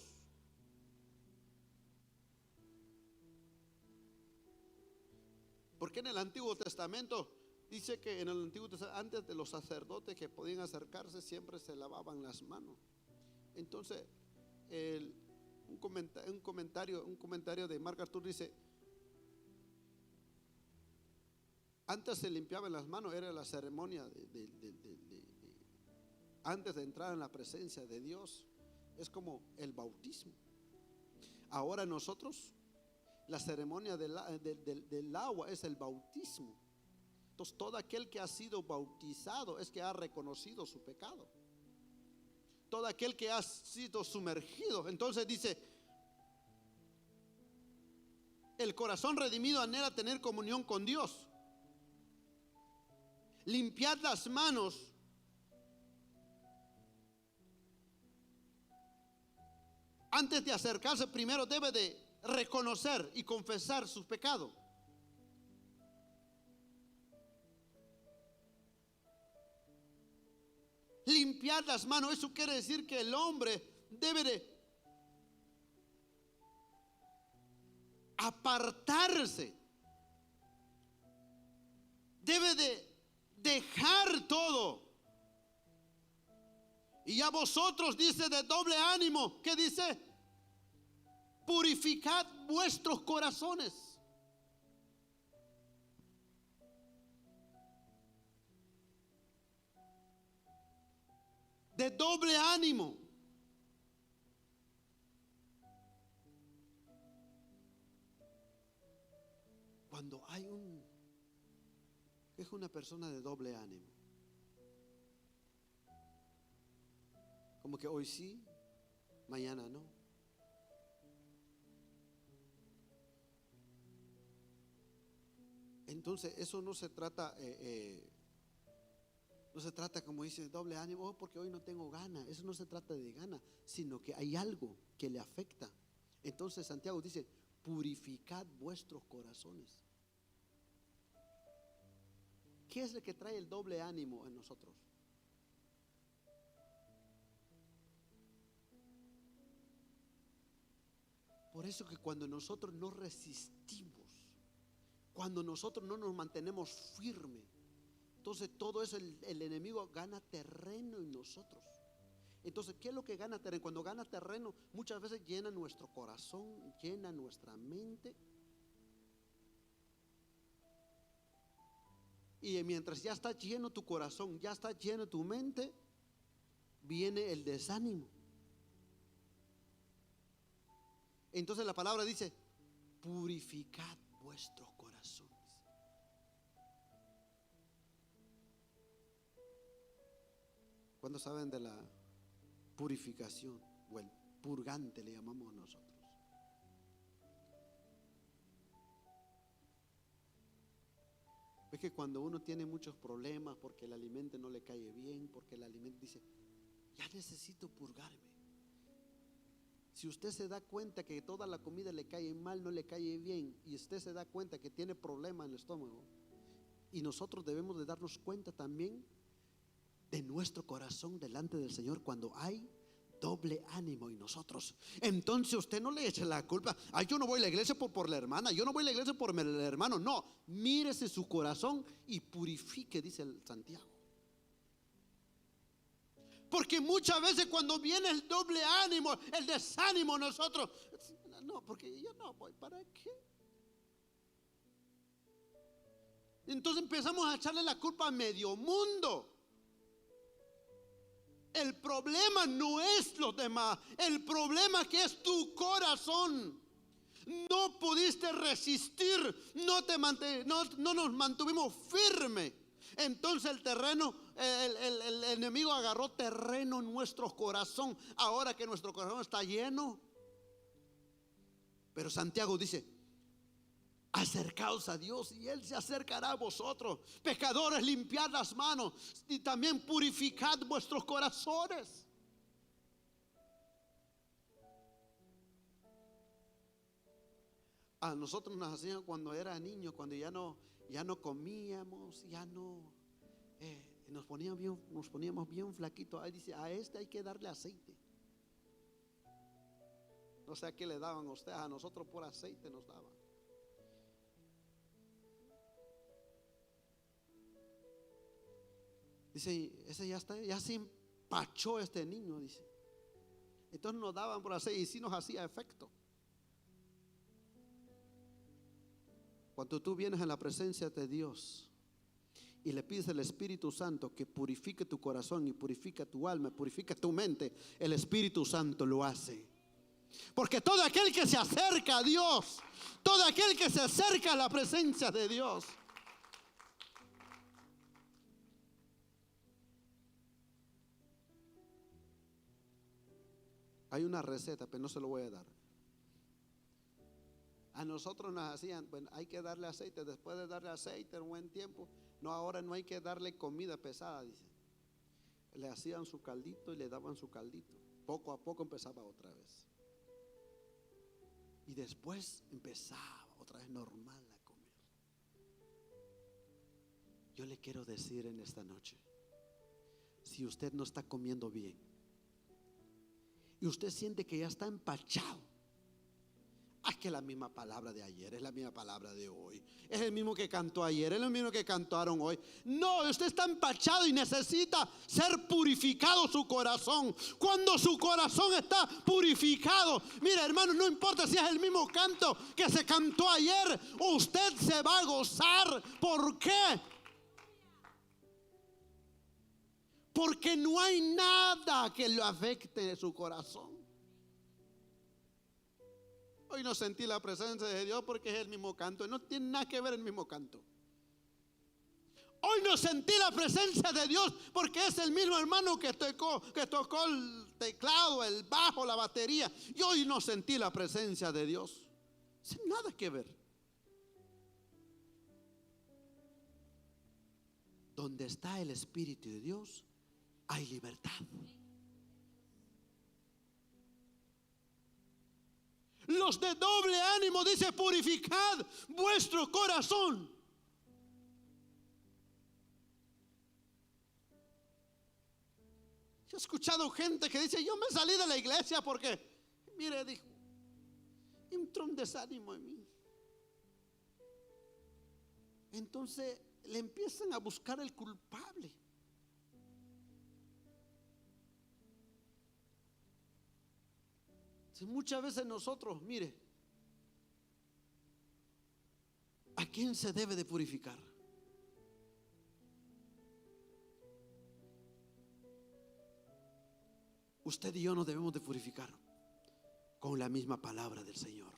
Porque en el Antiguo Testamento dice que en el Antiguo Testamento, antes de los sacerdotes que podían acercarse, siempre se lavaban las manos. Entonces, un comentario de MacArthur dice: antes se limpiaban las manos, era la ceremonia antes de entrar en la presencia de Dios. Es como el bautismo. Ahora nosotros, la ceremonia del agua es el bautismo. Entonces todo aquel que ha sido bautizado es que ha reconocido su pecado. Todo aquel que ha sido sumergido. Entonces dice: el corazón redimido anhela tener comunión con Dios. Limpiad las manos. antes de acercarse, primero debe de reconocer y confesar sus pecados. Limpiar las manos, eso quiere decir que el hombre debe de apartarse, debe de dejar todo. Y a vosotros, dice, de doble ánimo, ¿qué dice? Purificad vuestros corazones. De doble ánimo. Cuando es una persona de doble ánimo, como que hoy sí, mañana no. Entonces eso no se trata, no se trata como dice doble ánimo, porque hoy no tengo ganas. Eso no se trata de ganas, sino que hay algo que le afecta. Entonces Santiago dice, purificad vuestros corazones. ¿Qué es lo que trae el doble ánimo en nosotros? Por eso que cuando nosotros no resistimos, cuando nosotros no nos mantenemos firmes, entonces todo eso el enemigo gana terreno en nosotros. Entonces, ¿qué es lo que gana terreno? Cuando gana terreno, muchas veces llena nuestro corazón, llena nuestra mente. Y mientras ya está lleno tu corazón, ya está lleno tu mente, viene el desánimo. Entonces la palabra dice, purificad vuestros corazones. ¿Cuándo saben de la purificación? O el purgante le llamamos nosotros. Es que cuando uno tiene muchos problemas porque el alimento no le cae bien, porque el alimento dice, ya necesito purgarme. Si usted se da cuenta que toda la comida le cae mal, no le cae bien, y usted se da cuenta que tiene problema en el estómago, y nosotros debemos de darnos cuenta también de nuestro corazón delante del Señor cuando hay doble ánimo en nosotros. Entonces usted no le eche la culpa, ay, yo no voy a la iglesia por la hermana, yo no voy a la iglesia por el hermano. No, mírese su corazón y purifique, dice el Santiago. Porque muchas veces cuando viene el doble ánimo, el desánimo, nosotros, no, porque yo no voy, ¿para qué? Entonces empezamos a echarle la culpa a medio mundo. El problema no es los demás, el problema que es tu corazón. No pudiste resistir, no nos mantuvimos firmes. Entonces el enemigo agarró terreno en nuestro corazón. Ahora que nuestro corazón está lleno, pero Santiago dice, acercaos a Dios y Él se acercará a vosotros. Pecadores, limpiad las manos y también purificad vuestros corazones. A nosotros nos hacían cuando era niño, cuando ya no comíamos, nos poníamos bien flaquitos. Ahí dice, a este hay que darle aceite. No sé a qué le daban a ustedes, a nosotros por aceite nos daban. Dice, ese ya se empachó este niño, dice. Entonces nos daban por aceite y sí nos hacía efecto. Cuando tú vienes en la presencia de Dios y le pides al Espíritu Santo que purifique tu corazón y purifique tu alma, purifique tu mente, el Espíritu Santo lo hace. Porque todo aquel que se acerca a Dios, todo aquel que se acerca a la presencia de Dios, hay una receta, pero no se lo voy a dar. A nosotros nos hacían, bueno, hay que darle aceite. Después de darle aceite un buen tiempo, no, ahora no hay que darle comida pesada, dice. Le hacían su caldito y le daban su caldito. Poco a poco empezaba otra vez. Y después empezaba otra vez normal a comer. Yo le quiero decir en esta noche, si usted no está comiendo bien y usted siente que ya está empachado, es que la misma palabra de ayer es la misma palabra de hoy, es el mismo que cantó ayer, es lo mismo que cantaron hoy. No, usted está empachado y necesita ser purificado su corazón. Cuando su corazón está purificado, mire hermano, no importa si es el mismo canto que se cantó ayer, usted se va a gozar. ¿Por qué? Porque no hay nada que lo afecte en su corazón. Hoy no sentí la presencia de Dios porque es el mismo canto. No tiene nada que ver el mismo canto. Hoy no sentí la presencia de Dios porque es el mismo hermano que tocó el teclado, el bajo, la batería. Y hoy no sentí la presencia de Dios. Sin nada que ver. Donde está el Espíritu de Dios, hay libertad. Los de doble ánimo dice: purificad vuestro corazón. Yo he escuchado gente que dice: yo me salí de la iglesia porque, mire, dijo, entró un desánimo en mí. Entonces le empiezan a buscar el culpable. Muchas veces nosotros, mire, ¿a quién se debe de purificar? Usted y yo nos debemos de purificar con la misma palabra del Señor.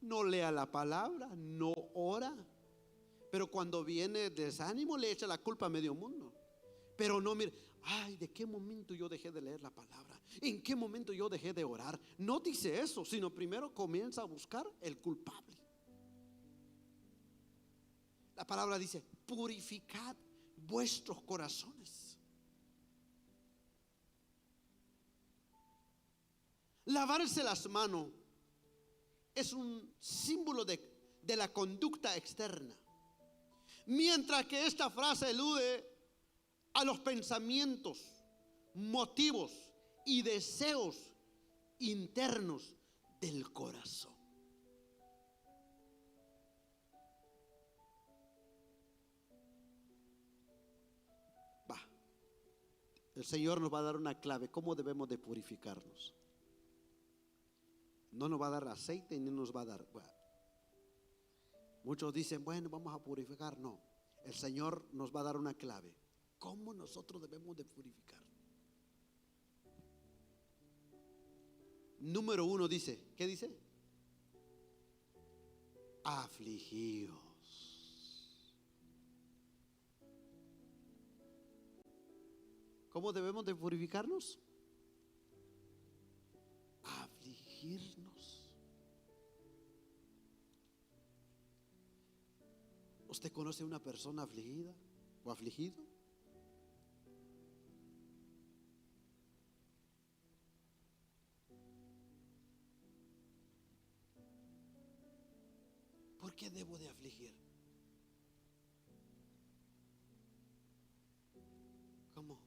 No lea la palabra, no ora, pero cuando viene desánimo le echa la culpa a medio mundo. Pero no, mire, ay, ¿de qué momento yo dejé de leer la palabra? ¿En qué momento yo dejé de orar? No dice eso, sino primero comienza a buscar el culpable. La palabra dice: purificad vuestros corazones. Lavarse las manos es un símbolo de la conducta externa, mientras que esta frase elude a los pensamientos, motivos y deseos internos del corazón. El Señor nos va a dar una clave, cómo debemos de purificarnos. No nos va a dar aceite ni nos va a dar. Bueno, muchos dicen: bueno, vamos a purificar. No, el Señor nos va a dar una clave, cómo nosotros debemos de purificar. Número 1 dice, ¿qué dice? Afligidos. ¿Cómo debemos de purificarnos? Afligirnos. ¿Usted conoce a una persona afligida o afligido? ¿Por qué debo de afligir? ¿Cómo?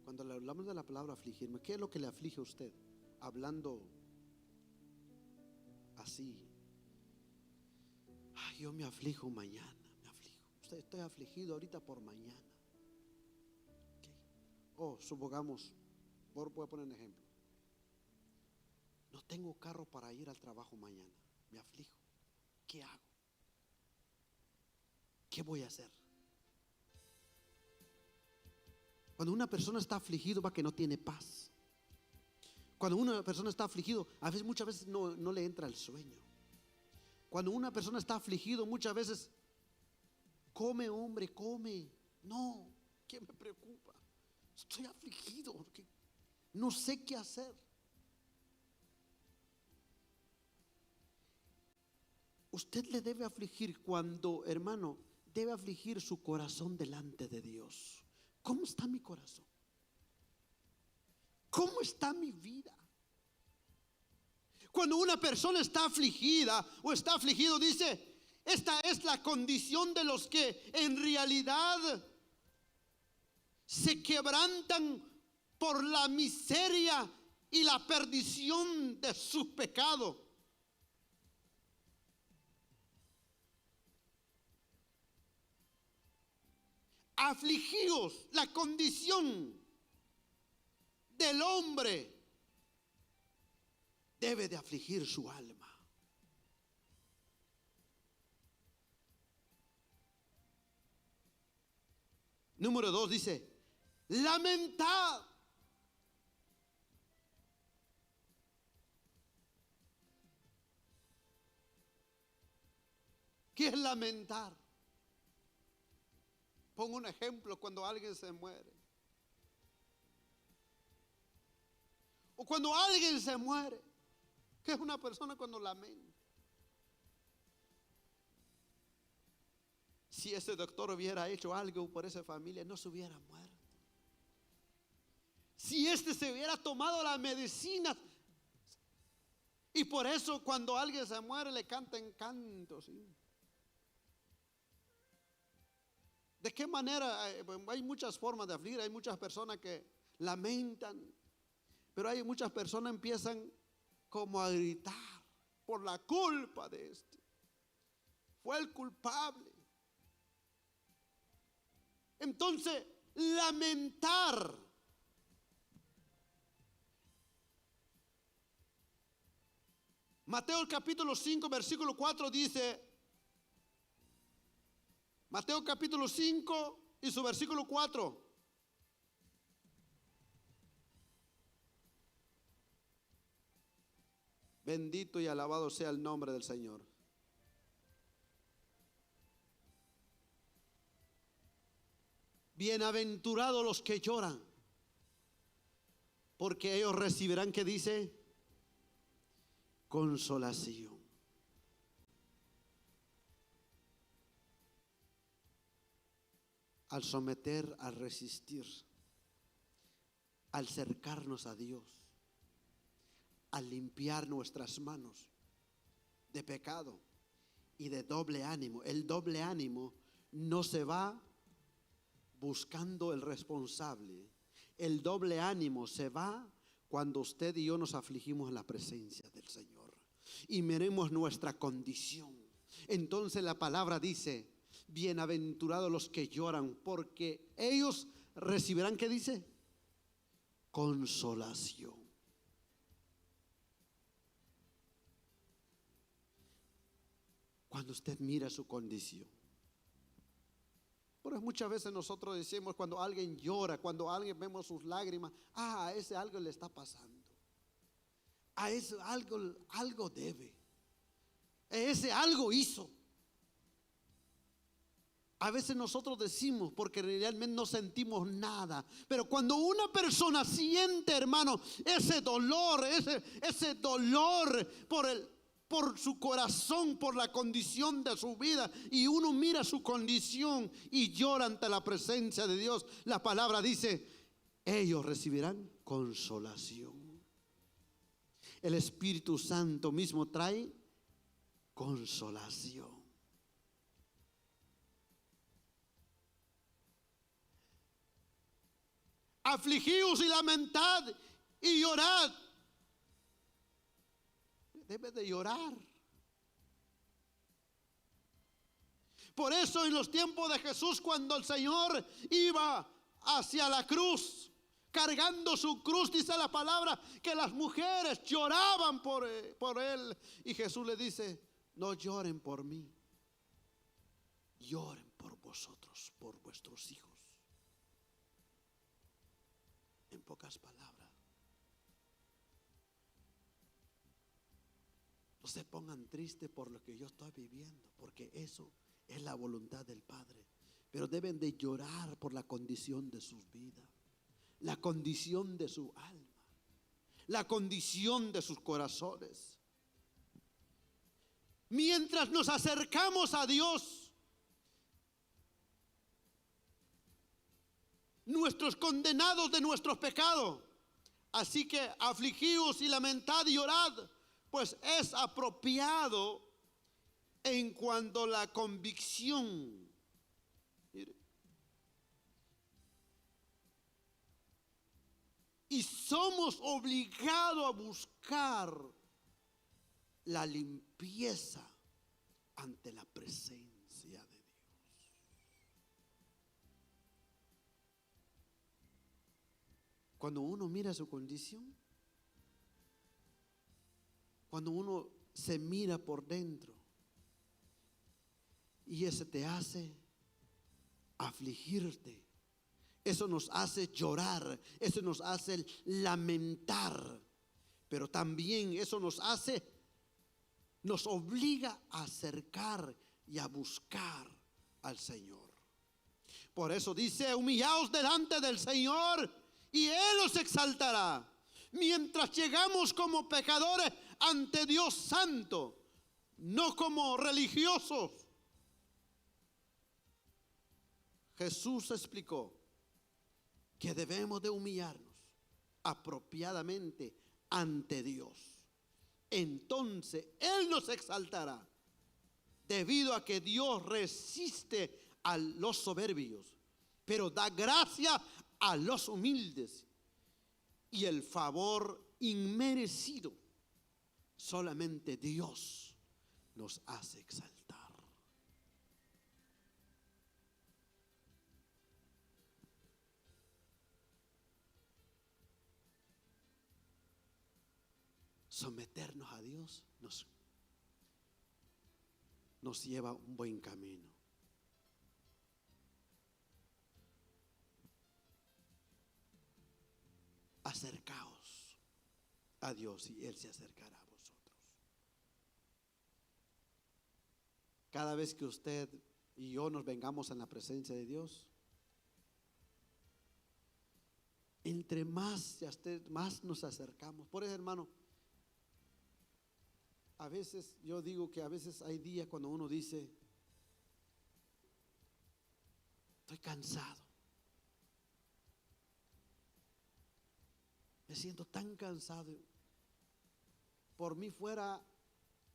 Cuando le hablamos de la palabra afligirme, ¿qué es lo que le aflige a usted? Hablando así: ay, yo me aflijo mañana, me aflijo. Usted está afligido ahorita por mañana. ¿Qué? Supongamos, voy a poner un ejemplo. No tengo carro para ir al trabajo mañana, me aflijo. ¿Qué hago? ¿Qué voy a hacer? Cuando una persona está afligido, va que no tiene paz. Cuando una persona está afligido, muchas veces no le entra el sueño. Cuando una persona está afligido, muchas veces come, hombre, come. No, ¿qué me preocupa? Estoy afligido porque no sé qué hacer. Usted le debe afligir cuando, hermano, debe afligir su corazón delante de Dios. ¿Cómo está mi corazón? ¿Cómo está mi vida? Cuando una persona está afligida o está afligido, dice, esta es la condición de los que en realidad se quebrantan por la miseria y la perdición de su pecado. Afligidos, la condición del hombre debe de afligir su alma. Número 2 dice, lamentad. ¿Qué es lamentar? Pongo un ejemplo: cuando alguien se muere, o cuando alguien se muere, ¿qué es una persona cuando lamenta? Si ese doctor hubiera hecho algo por esa familia, no se hubiera muerto. Si este se hubiera tomado la medicina, y por eso cuando alguien se muere le cantan cantos, ¿sí? ¿De qué manera? Hay muchas formas de afligir. Hay muchas personas que lamentan, pero hay muchas personas que empiezan como a gritar por la culpa de este. Fue el culpable. Entonces, lamentar. Mateo capítulo 5, versículo 4 dice, Mateo capítulo 5 y su versículo 4. Bendito y alabado sea el nombre del Señor. Bienaventurados los que lloran, porque ellos recibirán, ¿qué dice? Consolación. Al someter, al resistir, al acercarnos a Dios, al limpiar nuestras manos de pecado y de doble ánimo. El doble ánimo no se va buscando el responsable. El doble ánimo se va cuando usted y yo nos afligimos en la presencia del Señor y miremos nuestra condición. Entonces la palabra dice, bienaventurados los que lloran, porque ellos recibirán, ¿qué dice? Consolación. Cuando usted mira su condición. Pero muchas veces nosotros decimos, cuando alguien llora, cuando alguien vemos sus lágrimas, a ese algo le está pasando, a ese algo debe, ese algo hizo. A veces nosotros decimos porque realmente no sentimos nada. Pero cuando una persona siente, hermano, ese dolor por su corazón, por la condición de su vida, y uno mira su condición y llora ante la presencia de Dios, la palabra dice, ellos recibirán consolación. El Espíritu Santo mismo trae consolación. Afligíos y lamentad y llorad. Debe de llorar. Por eso en los tiempos de Jesús, cuando el Señor iba hacia la cruz, cargando su cruz, dice la palabra que las mujeres lloraban por él. Y Jesús le dice, no lloren por mí, lloren por vosotros, por vuestros hijos. En pocas palabras, no se pongan tristes por lo que yo estoy viviendo, porque eso es la voluntad del Padre. Pero deben de llorar por la condición de sus vidas, la condición de su alma, la condición de sus corazones. Mientras nos acercamos a Dios, nuestros condenados de nuestros pecados, así que afligíos y lamentad y llorad pues es apropiado en cuanto a la convicción. Mire. Y somos obligados a buscar la limpieza ante la presencia de Dios. Cuando uno mira su condición, cuando uno se mira por dentro, y ese te hace afligirte, eso nos hace llorar, eso nos hace lamentar, pero también eso nos obliga a acercar y a buscar al Señor. Por eso dice: humillaos delante del Señor y Él os exaltará. Mientras llegamos como pecadores ante Dios Santo, no como religiosos. Jesús explicó que debemos de humillarnos apropiadamente ante Dios. Entonces Él nos exaltará, debido a que Dios resiste a los soberbios, pero da gracia a los humildes. Y el favor inmerecido solamente Dios nos hace exaltar. Someternos a Dios nos lleva a un buen camino. Acercaos a Dios y Él se acercará a vosotros. Cada vez que usted y yo nos vengamos en la presencia de Dios, entre más nos acercamos. Por eso, hermano, a veces yo digo que a veces hay días cuando uno dice: estoy cansado, me siento tan cansado, por mí fuera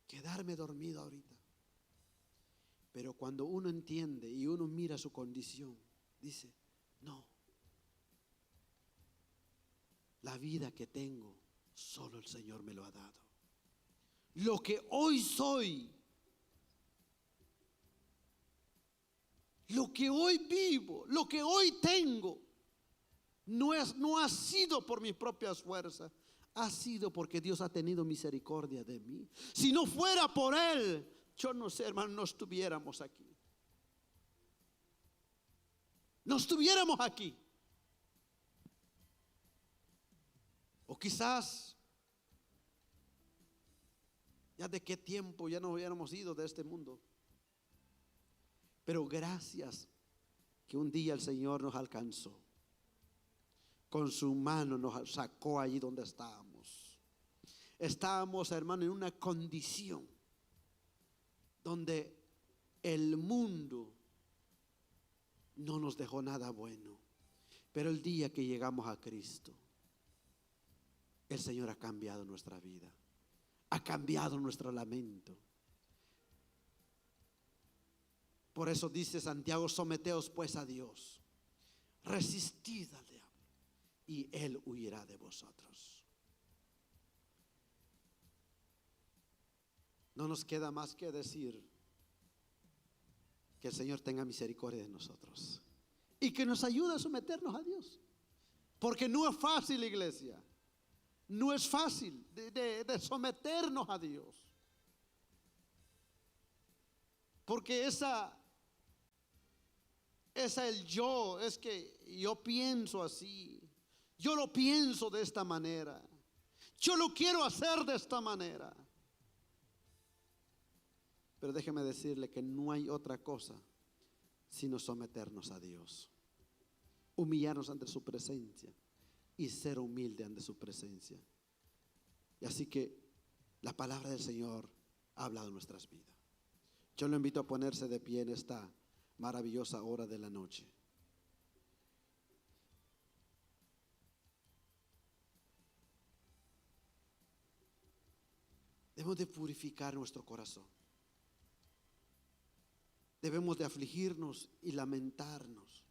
quedarme dormido ahorita. Pero cuando uno entiende y uno mira su condición, dice: no, la vida que tengo solo el Señor me lo ha dado. Lo que hoy soy, lo que hoy vivo, lo que hoy tengo, no ha sido por mis propias fuerzas, ha sido porque Dios ha tenido misericordia de mí. Si no fuera por Él, yo no sé, hermano, no estuviéramos aquí. No estuviéramos aquí. O quizás ya de qué tiempo ya no hubiéramos ido de este mundo. Pero gracias que un día el Señor nos alcanzó. Con su mano nos sacó allí donde estábamos. Estábamos, hermano, en una condición donde el mundo no nos dejó nada bueno. Pero el día que llegamos a Cristo, el Señor ha cambiado nuestra vida. Ha cambiado nuestro lamento. Por eso dice Santiago: someteos pues a Dios, resistid al diablo y Él huirá de vosotros. No nos queda más que decir que el Señor tenga misericordia de nosotros y que nos ayude a someternos a Dios, porque no es fácil, iglesia. No es fácil de someternos a Dios, porque esa el yo, es que yo pienso así, yo lo pienso de esta manera, yo lo quiero hacer de esta manera. Pero déjeme decirle que no hay otra cosa sino someternos a Dios, humillarnos ante su presencia y ser humilde ante su presencia. Y así que la palabra del Señor ha hablado en nuestras vidas. Yo lo invito a ponerse de pie en esta maravillosa hora de la noche. Debemos de purificar nuestro corazón. Debemos de afligirnos y lamentarnos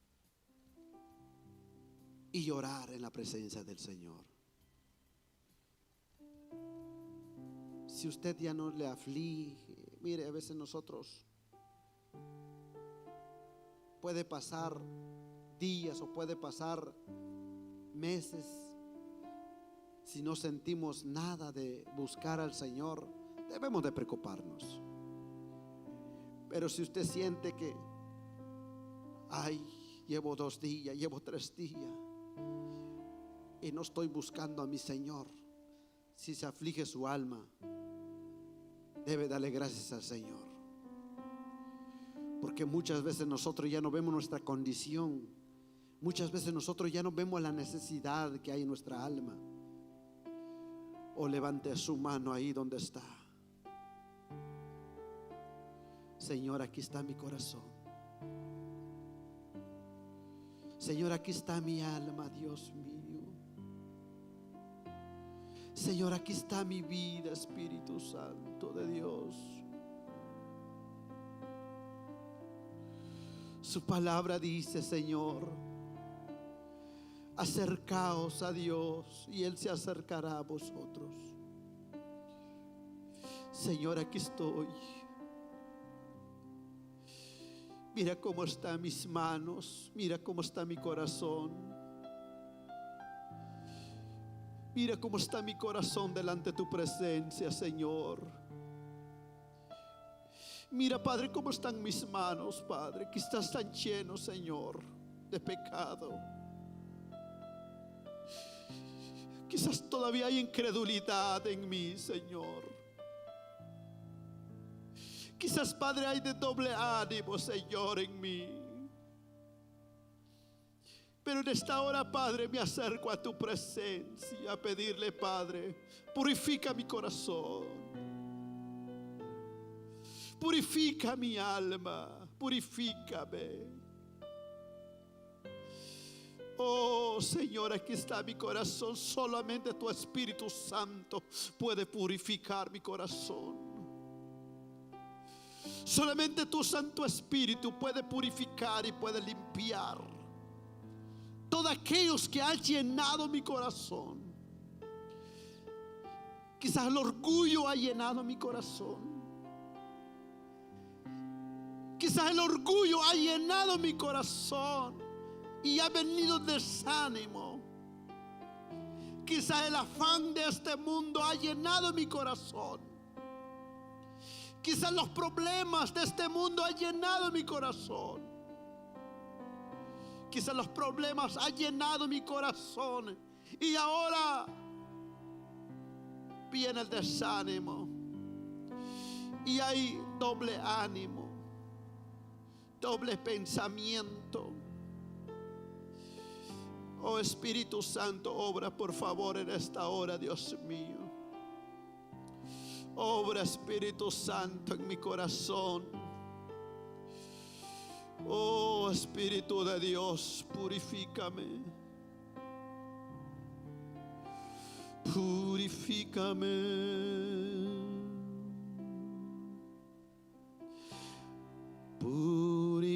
y llorar en la presencia del Señor. Si usted ya no le aflige, mire, a veces nosotros puede pasar días o puede pasar meses si no sentimos nada de buscar al Señor. Debemos de preocuparnos. Pero si usted siente que llevo 2 días, llevo 3 días y no estoy buscando a mi Señor, si se aflige su alma, debe darle gracias al Señor. Porque muchas veces nosotros ya no vemos nuestra condición. Muchas veces nosotros ya no vemos la necesidad que hay en nuestra alma. O levante su mano ahí donde está. Señor, aquí está mi corazón. Señor, aquí está mi alma, Dios mío. Señor, aquí está mi vida, Espíritu Santo de Dios. Su palabra dice, Señor, acercaos a Dios y Él se acercará a vosotros. Señor, aquí estoy. Mira cómo están mis manos, mira cómo está mi corazón. Mira cómo está mi corazón delante de tu presencia, Señor. Mira, Padre, cómo están mis manos, Padre. Quizás están llenos, Señor, de pecado. Quizás todavía hay incredulidad en mí, Señor. Quizás, Padre, hay de doble ánimo, Señor, en mí. Pero en esta hora, Padre, me acerco a tu presencia a pedirle, Padre, purifica mi corazón, purifica mi alma, purifícame. Oh Señor, aquí está mi corazón. Solamente tu Espíritu Santo puede purificar mi corazón. Solamente tu Santo Espíritu puede purificar y puede limpiar todos aquellos que han llenado mi corazón. Quizás el orgullo ha llenado mi corazón. Quizás el orgullo ha llenado mi corazón y ha venido desánimo. Quizás el afán de este mundo ha llenado mi corazón. Quizás los problemas de este mundo han llenado mi corazón. Quizás los problemas han llenado mi corazón y ahora viene el desánimo y hay doble ánimo, doble pensamiento. Oh Espíritu Santo, obra por favor en esta hora, Dios mío. Obra, Espíritu Santo, en mi corazón. Oh Espíritu de Dios, purifícame. Purifícame.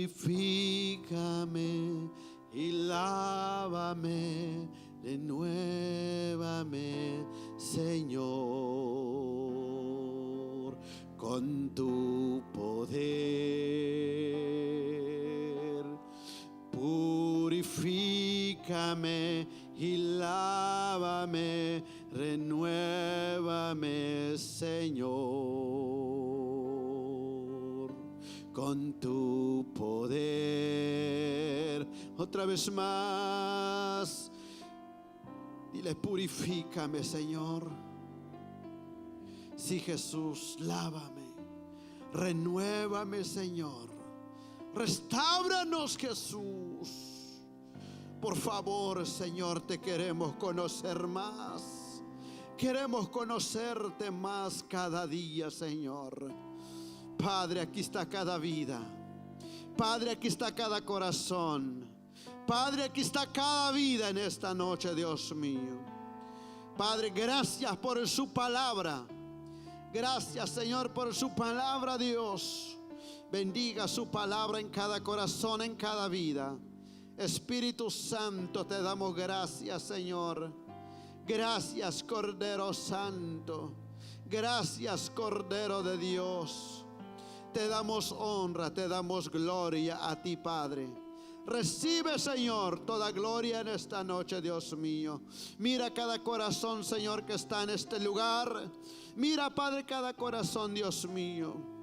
Purifícame y lávame, renuévame, Señor, con tu poder. Purifícame y lávame, renuévame, Señor, con tu poder. Otra vez más, dile, purifícame, Señor. Sí, Jesús, lávame, renuévame, Señor. Restáuranos, Jesús. Por favor, Señor, te queremos conocer más. Queremos conocerte más cada día, Señor. Padre, aquí está cada vida. Padre, aquí está cada corazón. Padre, aquí está cada vida en esta noche, Dios mío. Padre, gracias por su palabra. Gracias, Señor, por su palabra, Dios. Bendiga su palabra en cada corazón, en cada vida. Espíritu Santo, te damos gracias, Señor. Gracias, Cordero Santo. Gracias, Cordero de Dios. Te damos honra, te damos gloria a ti, Padre. Recibe, Señor, toda gloria en esta noche, Dios mío. Mira cada corazón, Señor, que está en este lugar. Mira, Padre, cada corazón, Dios mío.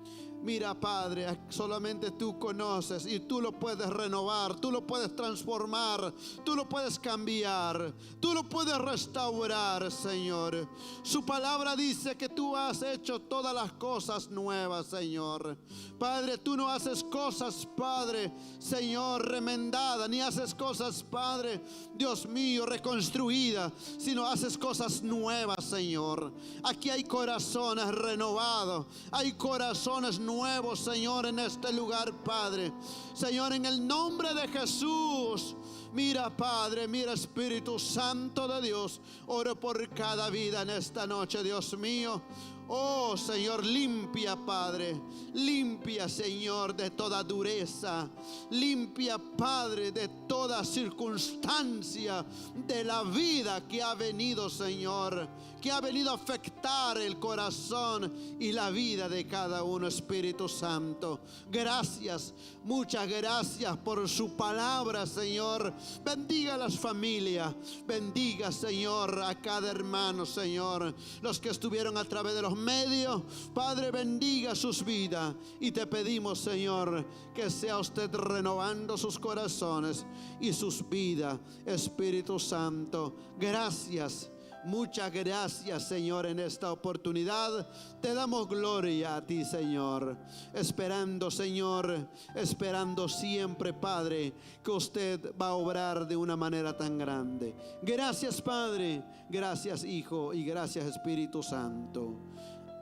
Mira, Padre, solamente tú conoces y tú lo puedes renovar, tú lo puedes transformar, tú lo puedes cambiar, tú lo puedes restaurar, Señor. Su palabra dice que tú has hecho todas las cosas nuevas, Señor. Padre, tú no haces cosas, Padre, Señor, remendadas, ni haces cosas, Padre, Dios mío, reconstruidas, sino haces cosas nuevas, Señor. Aquí hay corazones renovados, hay corazones nuevos, Señor, en este lugar, Padre. Señor, en el nombre de Jesús. Mira, Padre, mira, Espíritu Santo de Dios. Oro por cada vida en esta noche, Dios mío. Oh, Señor, limpia, Padre. Limpia, Señor, de toda dureza. Limpia, Padre, de toda circunstancia de la vida que ha venido, Señor, que ha venido a afectar el corazón y la vida de cada uno, Espíritu Santo. Gracias, muchas gracias por su palabra, Señor. Bendiga a las familias. Bendiga, Señor, a cada hermano, Señor. Los que estuvieron a través de los medios, Padre, bendiga sus vidas. Y te pedimos, Señor, que sea usted renovando sus corazones y sus vidas, Espíritu Santo. Gracias. Muchas gracias, Señor, en esta oportunidad. Te damos gloria a ti, Señor. Esperando, Señor, esperando siempre, Padre, que usted va a obrar de una manera tan grande. Gracias, Padre. Gracias, Hijo. Y gracias, Espíritu Santo.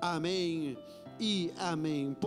Amén y amén.